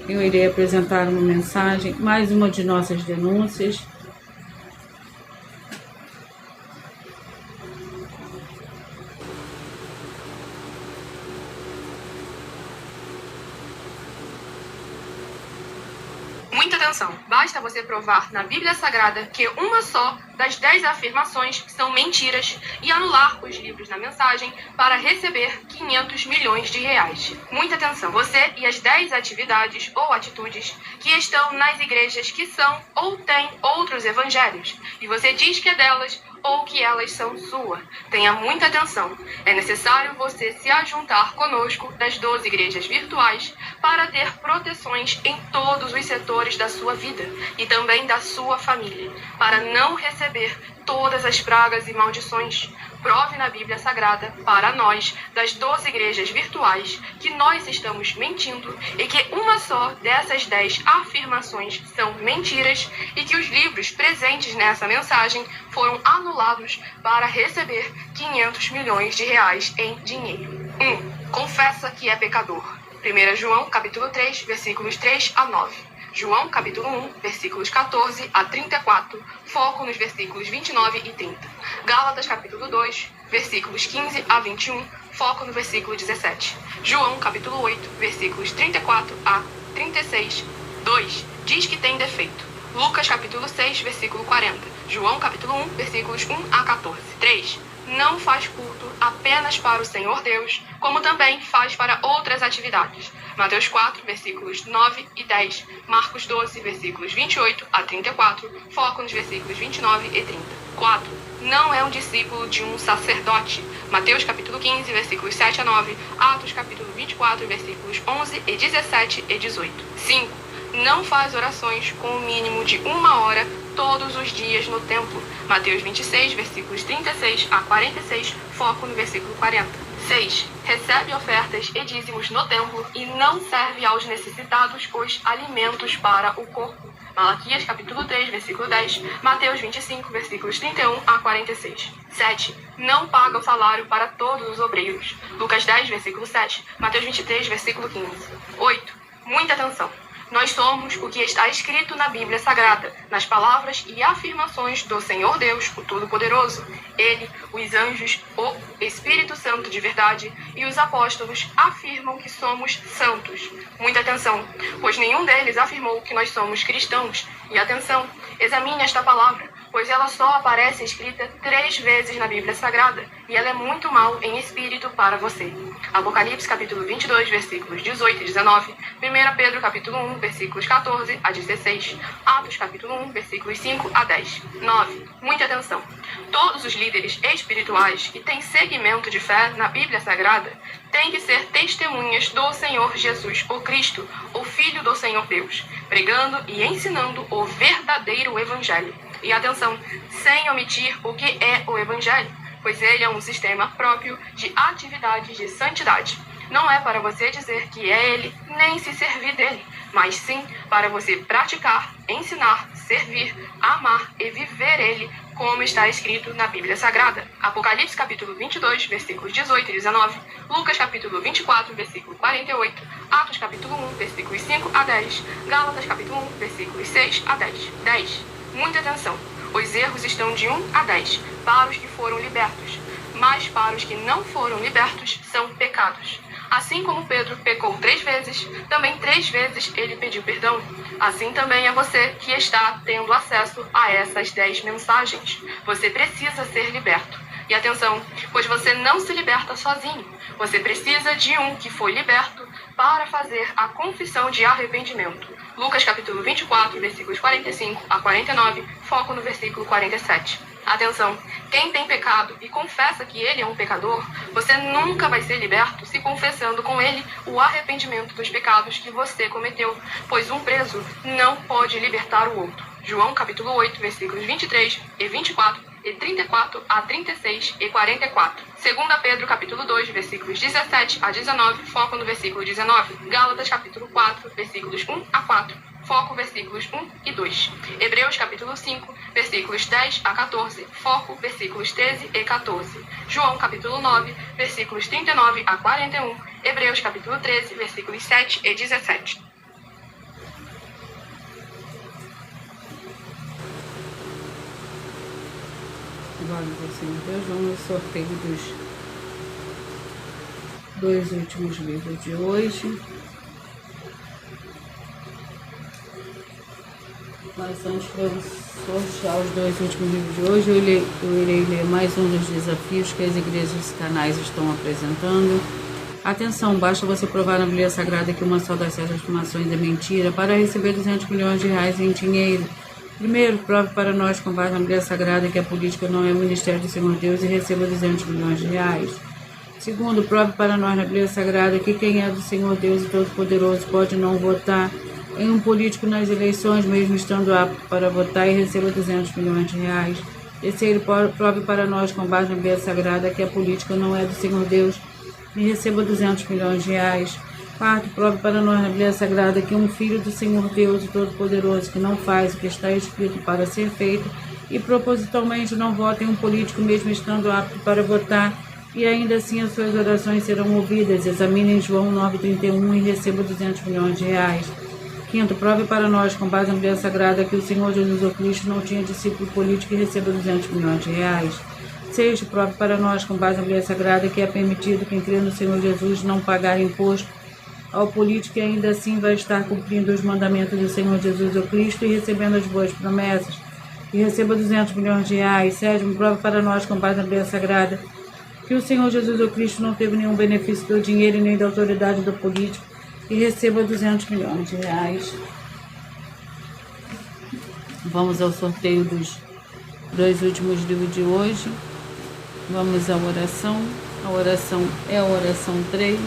Eu irei apresentar uma mensagem, mais uma de nossas denúncias. Muita atenção! Basta você provar na Bíblia Sagrada que uma só das 10 afirmações são mentiras e anular os livros na mensagem para receber 500 milhões de reais. Muita atenção! Você e as 10 atividades ou atitudes que estão nas igrejas que são ou têm outros evangelhos, e você diz que é delas ou que elas são sua. Tenha muita atenção. É necessário você se ajuntar conosco das 12 igrejas virtuais para ter proteções em todos os setores da sua vida e também da sua família, para não receber todas as pragas e maldições. Prove na Bíblia Sagrada para nós, das 12 igrejas virtuais, que nós estamos mentindo e que uma só dessas 10 afirmações são mentiras e que os livros presentes nessa mensagem foram anulados para receber 500 milhões de reais em dinheiro. 1. Confessa que é pecador. 1 João, capítulo 3, versículos 3 a 9. João, capítulo 1, versículos 14 a 34, foco nos versículos 29 e 30. Gálatas, capítulo 2, versículos 15 a 21, foco no versículo 17. João, capítulo 8, versículos 34 a 36, 2, diz que tem defeito. Lucas, capítulo 6, versículo 40. João, capítulo 1, versículos 1 a 14. 3. não faz culto apenas para o Senhor Deus, como também faz para outras atividades. Mateus 4, versículos 9 e 10, Marcos 12, versículos 28 a 34, foco nos versículos 29 e 30. 4. Não é um discípulo de um sacerdote. Mateus capítulo 15, versículos 7 a 9, Atos capítulo 24, versículos 11 e 17 e 18. 5. Não faz orações com o mínimo de 1 hora todos os dias no templo. Mateus 26, versículos 36 a 46, foco no versículo 40. 6. Recebe ofertas e dízimos no templo e não serve aos necessitados os alimentos para o corpo. Malaquias capítulo 3, versículo 10, Mateus 25, versículos 31 a 46. 7. Não paga o salário para todos os obreiros. Lucas 10, versículo 7, Mateus 23, versículo 15. 8. Muita atenção. Nós somos o que está escrito na Bíblia Sagrada, nas palavras e afirmações do Senhor Deus, o Todo-Poderoso. Ele, os anjos, o Espírito Santo de verdade e os apóstolos afirmam que somos santos. Muita atenção, pois nenhum deles afirmou que nós somos cristãos. E atenção, examine esta palavra, pois ela só aparece escrita 3 vezes na Bíblia Sagrada, e ela é muito mal em espírito para você. Apocalipse capítulo 22, versículos 18 e 19, 1 Pedro capítulo 1, versículos 14 a 16, Atos capítulo 1, versículos 5 a 10. 9. Muita atenção. Todos os líderes espirituais que têm segmento de fé na Bíblia Sagrada têm que ser testemunhas do Senhor Jesus, o Cristo, o Filho do Senhor Deus, pregando e ensinando o verdadeiro Evangelho. E atenção, sem omitir o que é o Evangelho, pois ele é um sistema próprio de atividades de santidade. Não é para você dizer que é ele, nem se servir dele, mas sim para você praticar, ensinar, servir, amar e viver ele, como está escrito na Bíblia Sagrada. Apocalipse capítulo 22, versículos 18 e 19, Lucas capítulo 24, versículo 48, Atos capítulo 1, versículos 5 a 10, Gálatas capítulo 1, versículos 6 a 10. 10. Muita atenção. Os erros estão de 1 a 10 para os que foram libertos, mas para os que não foram libertos são pecados. Assim como Pedro pecou 3 vezes, também 3 vezes ele pediu perdão. Assim também é você que está tendo acesso a essas 10 mensagens. Você precisa ser liberto. E atenção, pois você não se liberta sozinho. Você precisa de um que foi liberto para fazer a confissão de arrependimento. Lucas capítulo 24, versículos 45 a 49, foco no versículo 47. Atenção, quem tem pecado e confessa que ele é um pecador, você nunca vai ser liberto se confessando com ele o arrependimento dos pecados que você cometeu, pois um preso não pode libertar o outro. João capítulo 8, versículos 23 e 24 e 34 a 36 e 44. 2 Pedro capítulo 2, versículos 17 a 19, foco no versículo 19. Gálatas capítulo 4, versículos 1 a 4, foco versículos 1 e 2. Hebreus capítulo 5, versículos 10 a 14, foco versículos 13 e 14. João capítulo 9, versículos 39 a 41. Hebreus capítulo 13, versículos 7 e 17. Glória ao Senhor Deus, vamos ao sorteio dos 2 últimos livros de hoje. Mas antes de eu sortear os 2 últimos livros de hoje, eu irei ler mais um dos desafios que as igrejas e canais estão apresentando. Atenção, basta você provar na Bíblia Sagrada que uma só das 7 afirmações é mentira para receber 200 milhões de reais em dinheiro. Primeiro, prove para nós com base na Bíblia Sagrada que a política não é o ministério do Senhor Deus e receba 200 milhões de reais. Segundo, prove para nós na Bíblia Sagrada que quem é do Senhor Deus e Todo-Poderoso pode não votar em um político nas eleições, mesmo estando apto para votar, e receba 200 milhões de reais. Terceiro, prove para nós com base na Bíblia Sagrada que a política não é do Senhor Deus e receba 200 milhões de reais. Quarto, prove para nós na Bíblia Sagrada que um filho do Senhor Deus e Todo-Poderoso que não faz o que está escrito para ser feito e propositalmente não vota em um político mesmo estando apto para votar, e ainda assim as suas orações serão ouvidas. Examine João 9,31 e receba 200 milhões de reais. Quinto, prove para nós com base na Bíblia Sagrada que o Senhor Jesus o Cristo não tinha discípulo político e receba 200 milhões de reais. Sexto, prove para nós com base na Bíblia Sagrada que é permitido quem crê no Senhor Jesus não pagar imposto ao político e ainda assim vai estar cumprindo os mandamentos do Senhor Jesus o Cristo e recebendo as boas promessas. e receba 200 milhões de reais. Sétimo, prova para nós, com base na Bíblia Sagrada, que o Senhor Jesus o Cristo não teve nenhum benefício do dinheiro e nem da autoridade do político, e receba 200 milhões de reais. Vamos ao sorteio dos dois últimos livros de hoje. Vamos à oração. A oração é a oração 3.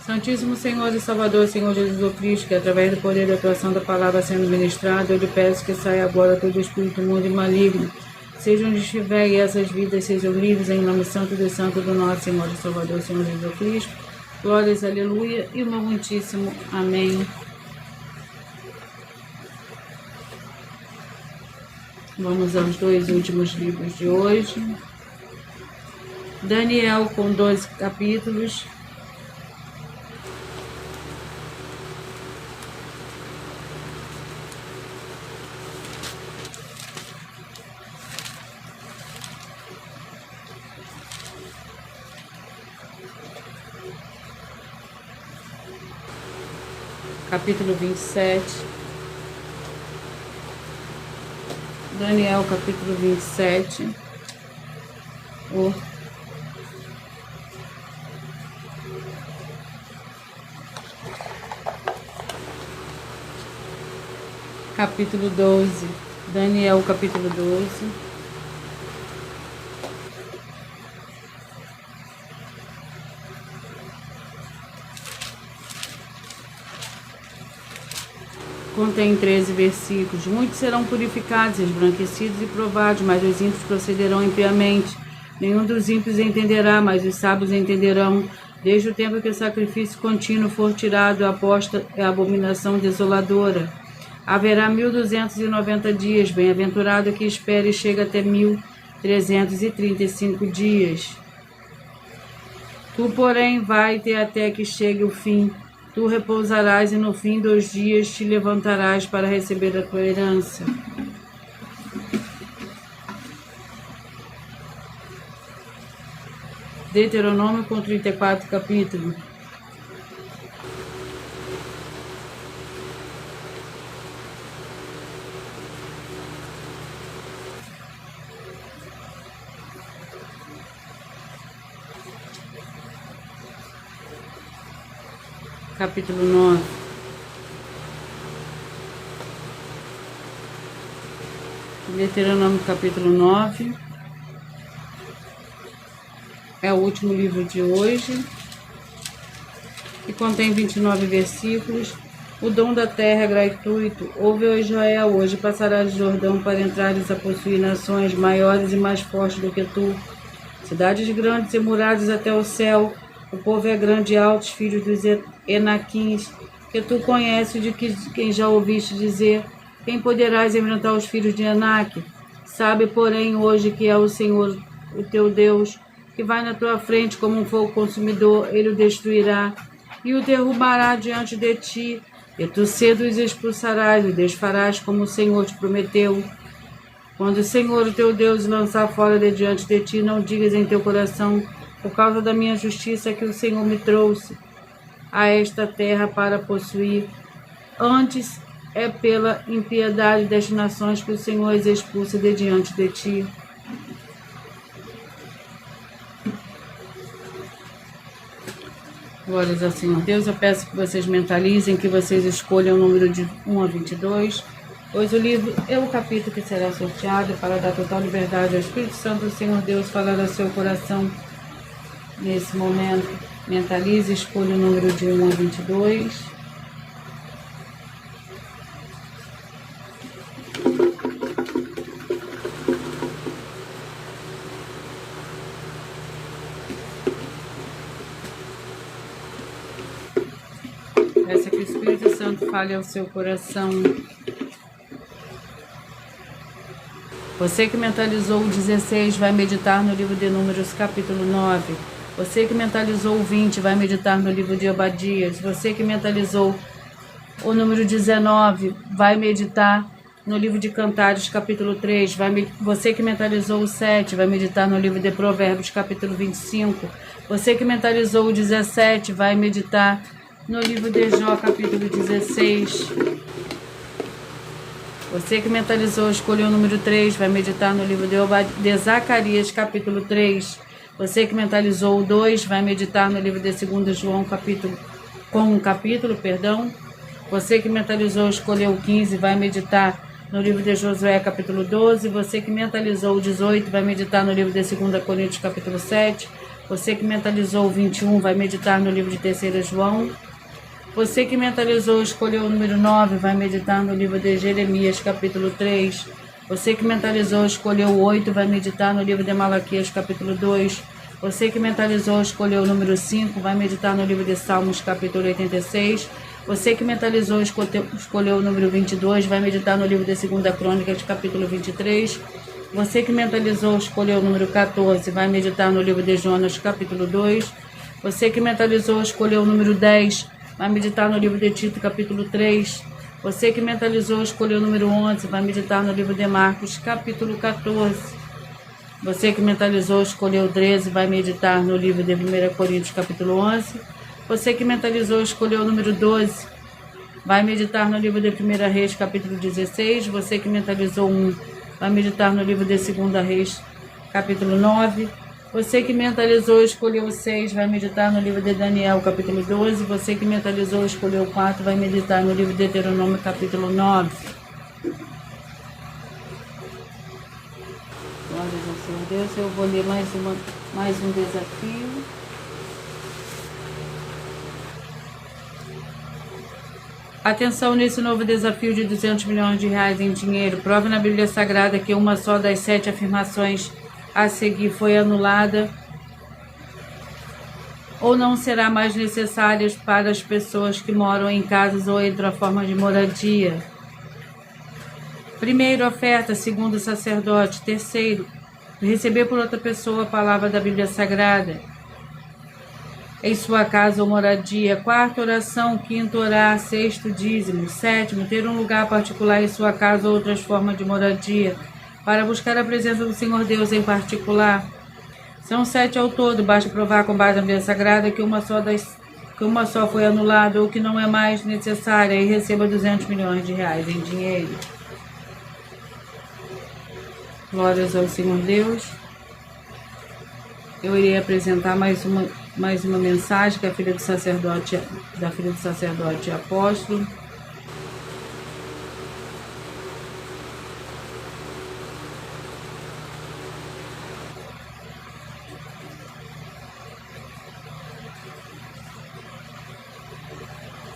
Santíssimo Senhor e Salvador, Senhor Jesus o Cristo, que através do poder da atuação da palavra sendo ministrada, eu lhe peço que saia agora todo espírito imundo e maligno, seja onde estiver, e essas vidas sejam livres, em nome santo e santo do nosso Senhor e Salvador, Senhor Jesus Cristo. Glórias, aleluia, e o meu muitíssimo amém. Vamos aos dois últimos livros de hoje. Daniel, com 12 capítulos. Capítulo 27. Daniel, capítulo 27. Capítulo 12. Daniel, capítulo 12. Contém 13 versículos. Muitos serão purificados, esbranquecidos e provados, mas os ímpios procederão impiamente. Nenhum dos ímpios entenderá, mas os sábios entenderão. Desde o tempo que o sacrifício contínuo for tirado, a aposta é a abominação desoladora. Haverá 1290 dias, bem-aventurado que espere e chega até 1335 dias. Tu, porém, vai ter até que chegue o fim. Tu repousarás e no fim dos dias te levantarás para receber a tua herança. Deuteronômio, com 34 capítulos. Capítulo 9. Deuteronômio, capítulo 9. É o último livro de hoje, que contém 29 versículos. O dom da terra é gratuito. Ouve, ó Israel, hoje passarás o Jordão para entrares a possuir nações maiores e mais fortes do que tu, cidades grandes e muradas até o céu. O povo é grande e alto, filhos dos Enaquins, que tu conheces, de quem já ouviste dizer: quem poderás enfrentar os filhos de Enaque? Sabe, porém, hoje que é o Senhor, o teu Deus, que vai na tua frente como um fogo consumidor. Ele o destruirá e o derrubará diante de ti, e tu cedo os expulsarás e desfarás como o Senhor te prometeu. Quando o Senhor, o teu Deus, lançar fora de diante de ti, não digas em teu coração: por causa da minha justiça que o Senhor me trouxe a esta terra para possuir. Antes é pela impiedade das nações que o Senhor as expulsa de diante de ti. Glórias ao Senhor Deus. Eu peço que vocês mentalizem, que vocês escolham o número de 1 a 22, pois o livro é o capítulo que será sorteado para dar total liberdade ao Espírito Santo do Senhor Deus falar ao seu coração. Nesse momento, mentalize, escolha o número de 1 a 22. Peça que o Espírito Santo fale ao seu coração. Você que mentalizou o 16 vai meditar no livro de Números, capítulo 9. Você que mentalizou o 20 vai meditar no livro de Obadias. Você que mentalizou o número 19 vai meditar no livro de Cantares, capítulo 3. Você que mentalizou o 7 vai meditar no livro de Provérbios, capítulo 25. Você que mentalizou o 17 vai meditar no livro de Jó, capítulo 16. Você que mentalizou, escolheu o número 3, vai meditar no livro de Zacarias, capítulo 3. Você que mentalizou o 2, vai meditar no livro de 2 João, capítulo. Você que mentalizou, escolheu o 15, vai meditar no livro de Josué, capítulo 12. Você que mentalizou o 18, vai meditar no livro de 2 Coríntios, capítulo 7. Você que mentalizou o 21, vai meditar no livro de 3 João. Você que mentalizou, escolheu o número 9, vai meditar no livro de Jeremias, capítulo 3. Você que mentalizou, escolheu o 8, vai meditar no livro de Malaquias, capítulo 2. Você que mentalizou, escolheu o número 5, vai meditar no livro de Salmos, capítulo 86. Você que mentalizou, escolheu o número 22, vai meditar no livro de 2 Crônicas, capítulo 23. Você que mentalizou, escolheu o número 14, vai meditar no livro de Jonas, capítulo 2. Você que mentalizou, escolheu o número 10, vai meditar no livro de Tito, capítulo 3. Você que mentalizou, escolheu o número 11, vai meditar no livro de Marcos, capítulo 14. Você que mentalizou, escolheu o 13, vai meditar no livro de 1 Coríntios, capítulo 11. Você que mentalizou, escolheu o número 12, vai meditar no livro de 1 Reis, capítulo 16. Você que mentalizou 1, vai meditar no livro de 2 Reis, capítulo 9. Você que mentalizou, escolheu o 6, vai meditar no livro de Daniel, capítulo 12. Você que mentalizou, escolheu o 4, vai meditar no livro de Deuteronômio, capítulo 9. Glórias ao Senhor Deus. Eu vou ler mais um desafio. Atenção nesse novo desafio de 200 milhões de reais em dinheiro. Prova na Bíblia Sagrada que uma só das 7 afirmações a seguir foi anulada ou não será mais necessária para as pessoas que moram em casas ou em outra forma de moradia. Primeiro, oferta, segundo, sacerdote. Terceiro, receber por outra pessoa a palavra da Bíblia Sagrada em sua casa ou moradia. Quarto, oração. Quinto, orar. Sexto, dízimo. Sétimo, ter um lugar particular em sua casa ou outras formas de moradia para buscar a presença do Senhor Deus em particular. São 7 ao todo, basta provar com base na Bíblia Sagrada que uma só foi anulada ou que não é mais necessária e receba 200 milhões de reais em dinheiro. Glórias ao Senhor Deus. Eu irei apresentar mais uma mensagem que a filha do sacerdote e apóstolo.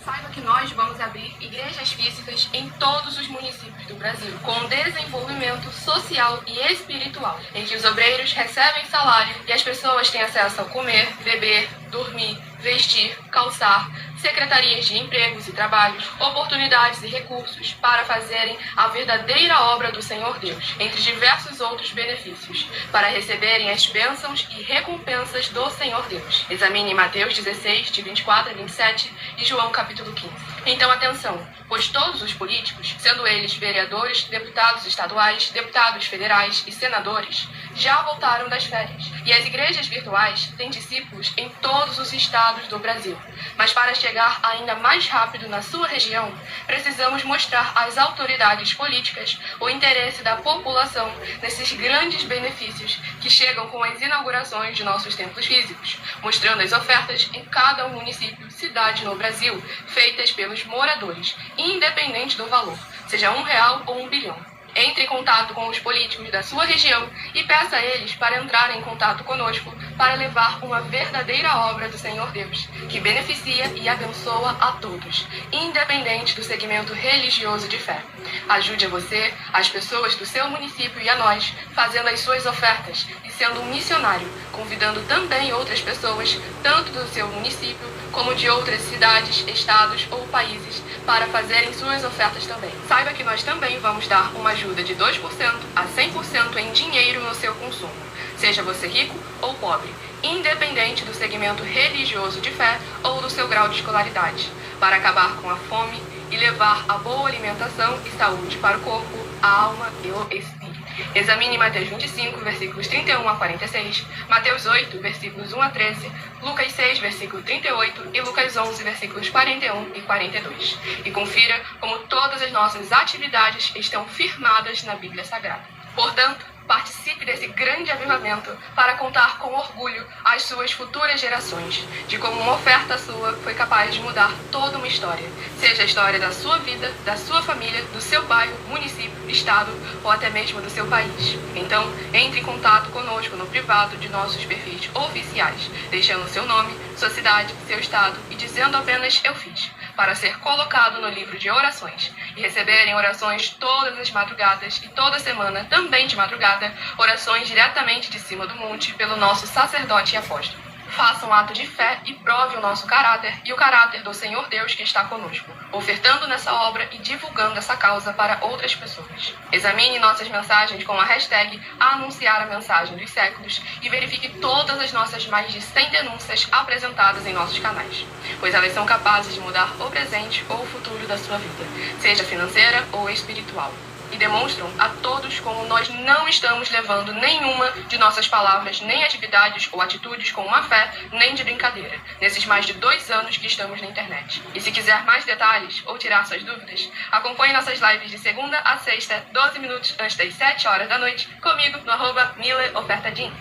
Saiba que nós vamos abrir igrejas físicas em todos os municípios do Brasil, com desenvolvimento social e espiritual, em que os obreiros recebem salário e as pessoas têm acesso a comer, beber, dormir, vestir, calçar, secretarias de empregos e trabalhos, oportunidades e recursos para fazerem a verdadeira obra do Senhor Deus, entre diversos outros benefícios, para receberem as bênçãos e recompensas do Senhor Deus. Examine Mateus 16, de 24 a 27 e João capítulo 15. Então atenção, pois todos os políticos, sendo eles vereadores, deputados estaduais, deputados federais e senadores, já voltaram das férias, e as igrejas virtuais têm discípulos em todos os estados do Brasil. Mas para chegar ainda mais rápido na sua região, precisamos mostrar às autoridades políticas o interesse da população nesses grandes benefícios que chegam com as inaugurações de nossos templos físicos, mostrando as ofertas em cada município, cidade no Brasil, feitas pelos moradores, independente do valor, seja R$1 ou R$1 bilhão. Entre em contato com os políticos da sua região e peça a eles para entrarem em contato conosco para levar uma verdadeira obra do Senhor Deus, que beneficia e abençoa a todos, independente do segmento religioso de fé. Ajude a você, as pessoas do seu município e a nós, fazendo as suas ofertas e sendo um missionário, convidando também outras pessoas, tanto do seu município como de outras cidades, estados ou países, para fazerem suas ofertas também. Saiba que nós também vamos dar uma ajuda de 2% a 100% em dinheiro no seu consumo, seja você rico ou pobre, independente do segmento religioso de fé ou do seu grau de escolaridade, para acabar com a fome e levar a boa alimentação e saúde para o corpo, a alma e o espírito. Examine Mateus 25, versículos 31 a 46, Mateus 8, versículos 1 a 13, Lucas 6, versículo 38 e Lucas 11, versículos 41 e 42. E confira como todas as nossas atividades estão firmadas na Bíblia Sagrada. Portanto, participe desse grande avivamento para contar com orgulho às suas futuras gerações de como uma oferta sua foi capaz de mudar toda uma história, seja a história da sua vida, da sua família, do seu bairro, município, estado ou até mesmo do seu país. Então, entre em contato conosco no privado de nossos perfis oficiais, deixando seu nome, sua cidade, seu estado e dizendo apenas "eu fiz", para ser colocado no livro de orações e receberem orações todas as madrugadas e toda semana, também de madrugada, orações diretamente de cima do monte pelo nosso sacerdote e apóstolo. Faça um ato de fé e prove o nosso caráter e o caráter do Senhor Deus que está conosco, ofertando nessa obra e divulgando essa causa para outras pessoas. Examine nossas mensagens com a hashtag Anunciar a Mensagem dos Séculos e verifique todas as nossas mais de 100 denúncias apresentadas em nossos canais, pois elas são capazes de mudar o presente ou o futuro da sua vida, seja financeira ou espiritual. E demonstram a todos como nós não estamos levando nenhuma de nossas palavras, nem atividades ou atitudes com má fé, nem de brincadeira, nesses mais de 2 anos que estamos na internet. E se quiser mais detalhes ou tirar suas dúvidas, acompanhe nossas lives de segunda a sexta, 12 minutos antes das 7 horas da noite, comigo no @MileOfertaDin.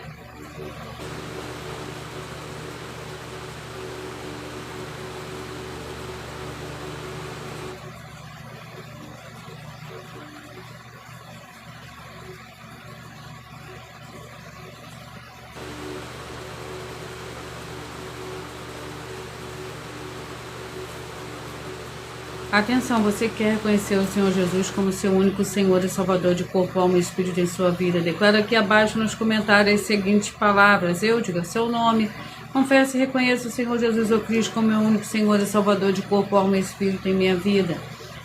Atenção, você quer conhecer o Senhor Jesus como seu único Senhor e Salvador de corpo, alma e espírito em sua vida? Declara aqui abaixo nos comentários as seguintes palavras. Eu diga seu nome. Confesse e reconheça o Senhor Jesus ou Cristo como meu único Senhor e Salvador de corpo, alma e espírito em minha vida.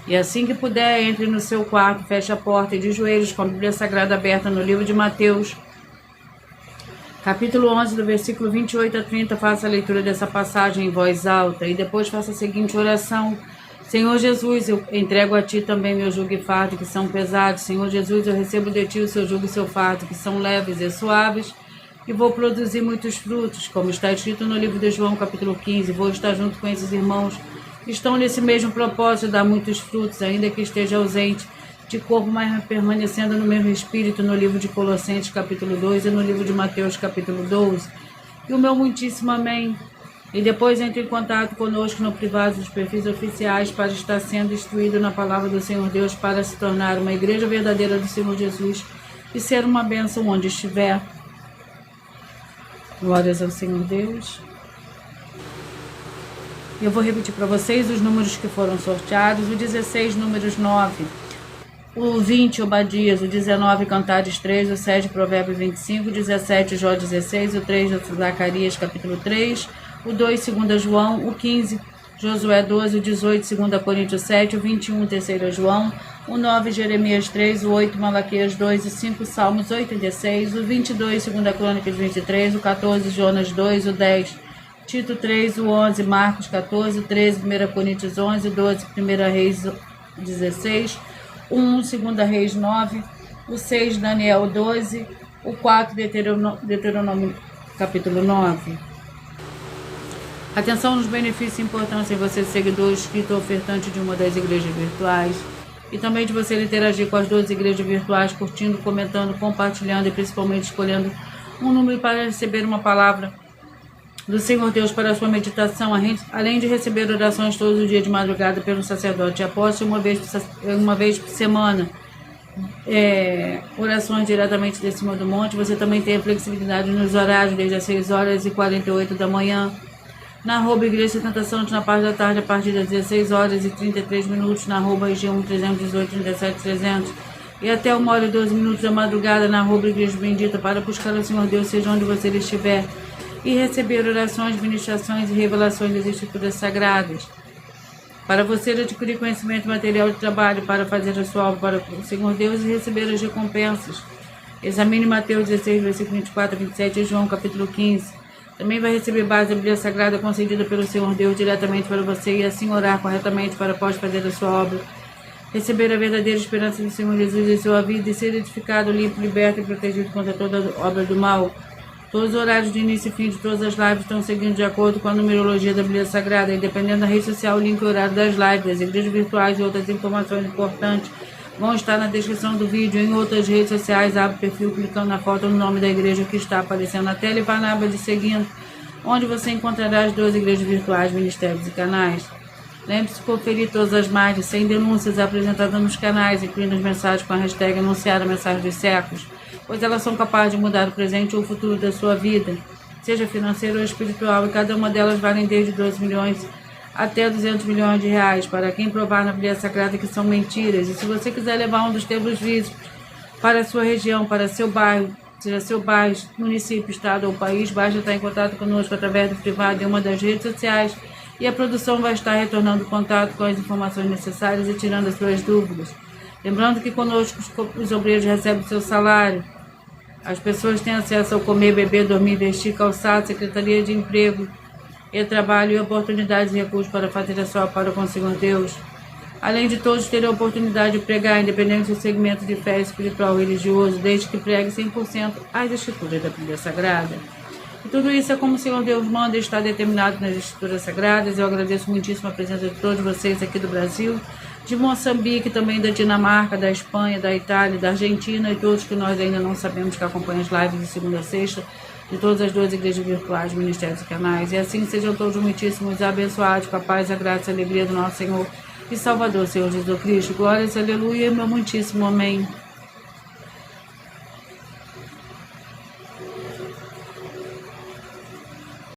E assim que puder, entre no seu quarto, feche a porta e de joelhos com a Bíblia Sagrada aberta no livro de Mateus, capítulo 11, do versículo 28 a 30, faça a leitura dessa passagem em voz alta e depois faça a seguinte oração. Senhor Jesus, eu entrego a Ti também meu jugo e fardo, que são pesados. Senhor Jesus, eu recebo de Ti o seu jugo e seu fardo, que são leves e suaves, e vou produzir muitos frutos, como está escrito no livro de João, capítulo 15. Vou estar junto com esses irmãos que estão nesse mesmo propósito de dar muitos frutos, ainda que esteja ausente de corpo, mas permanecendo no mesmo espírito, no livro de Colossenses, capítulo 2, e no livro de Mateus, capítulo 12. E o meu muitíssimo amém. E depois entre em contato conosco no privado dos perfis oficiais para estar sendo instruído na palavra do Senhor Deus, para se tornar uma igreja verdadeira do Senhor Jesus e ser uma bênção onde estiver. Glórias ao Senhor Deus. Eu vou repetir para vocês os números que foram sorteados. O 16, números 9. O 20, Obadias. O 19, Cantares 3. O 7, Provérbios 25. O 17, Jó 16. O 3, Zacarias, capítulo 3. O 2, 2 João, o 15, Josué 12, o 18, 2 Coríntios 7, o 21, 3 João, o 9, Jeremias 3, o 8, Malaquias 2, o 5, Salmos 86, o 22, 2 Crônicas 23, o 14, Jonas 2, o 10, Tito 3, o 11, Marcos 14, o 13, 1 Coríntios 11, o 12, 1 Reis 16, o 1, 2 Reis 9, o 6, Daniel 12, o 4, Deuteronômio capítulo 9. Atenção nos benefícios e importância em você ser seguidor, inscrito ou ofertante de uma das igrejas virtuais. E também de você interagir com as 12 igrejas virtuais, curtindo, comentando, compartilhando e principalmente escolhendo um número para receber uma palavra do Senhor Deus para a sua meditação, além de receber orações todos os dias de madrugada pelo sacerdote apóstolo, uma vez por semana. Orações diretamente de cima do monte. Você também tem a flexibilidade nos horários, desde as 6h48 da manhã. Na Igreja Tentação, na parte da tarde, a partir das 16h33, na região 318 37 300 e até 1h12 da madrugada, na Igreja Bendita, para buscar o Senhor Deus, seja onde você estiver, e receber orações, ministrações e revelações das Escrituras Sagradas. Para você adquirir conhecimento material de trabalho, para fazer a sua obra para o Senhor Deus e receber as recompensas. Examine Mateus 16, versículo 24 a 27 e João, capítulo 15. Também vai receber base da Bíblia Sagrada concedida pelo Senhor Deus diretamente para você e assim orar corretamente para após fazer a sua obra receber a verdadeira esperança do Senhor Jesus em sua vida e ser edificado, limpo, liberto e protegido contra toda obra do mal. Todos os horários de início e fim de todas as lives estão seguindo de acordo com a numerologia da Bíblia Sagrada, e dependendo da rede social, o link e horário das lives, das igrejas virtuais e outras informações importantes vão estar na descrição do vídeo. Em outras redes sociais, abre o perfil clicando na foto ou no nome da igreja que está aparecendo na tela e vá na aba de seguindo, onde você encontrará as 2 igrejas virtuais, ministérios e canais. Lembre-se de conferir todas as mais de 100 denúncias apresentadas nos canais, incluindo as mensagens com a hashtag anunciar a mensagem dos séculos, pois elas são capazes de mudar o presente ou o futuro da sua vida, seja financeiro ou espiritual, e cada uma delas valem desde 12 milhões até 200 milhões de reais, para quem provar na Bíblia Sagrada que são mentiras. E se você quiser levar um dos templos físicos para a sua região, para seu bairro, seja seu bairro, município, estado ou país, basta estar em contato conosco através do privado em uma das redes sociais, e a produção vai estar retornando o contato com as informações necessárias e tirando as suas dúvidas. Lembrando que conosco os obreiros recebem seu salário, as pessoas têm acesso ao comer, beber, dormir, vestir, calçado, secretaria de emprego e trabalho e oportunidades e recursos para fazer a sua para com o Senhor Deus. Além de todos terem a oportunidade de pregar, independente do segmento de fé espiritual ou religioso, desde que pregue 100% as escrituras da Bíblia Sagrada. E tudo isso é como o Senhor Deus manda e está determinado nas escrituras sagradas. Eu agradeço muitíssimo a presença de todos vocês aqui do Brasil, de Moçambique, também da Dinamarca, da Espanha, da Itália, da Argentina e todos que nós ainda não sabemos que acompanham as lives de segunda a sexta, de todas as 2 igrejas virtuais, ministérios e canais. E assim sejam todos muitíssimos abençoados com a paz, a graça e a alegria do nosso Senhor e Salvador, Senhor Jesus Cristo. Glórias, aleluia, meu muitíssimo amém.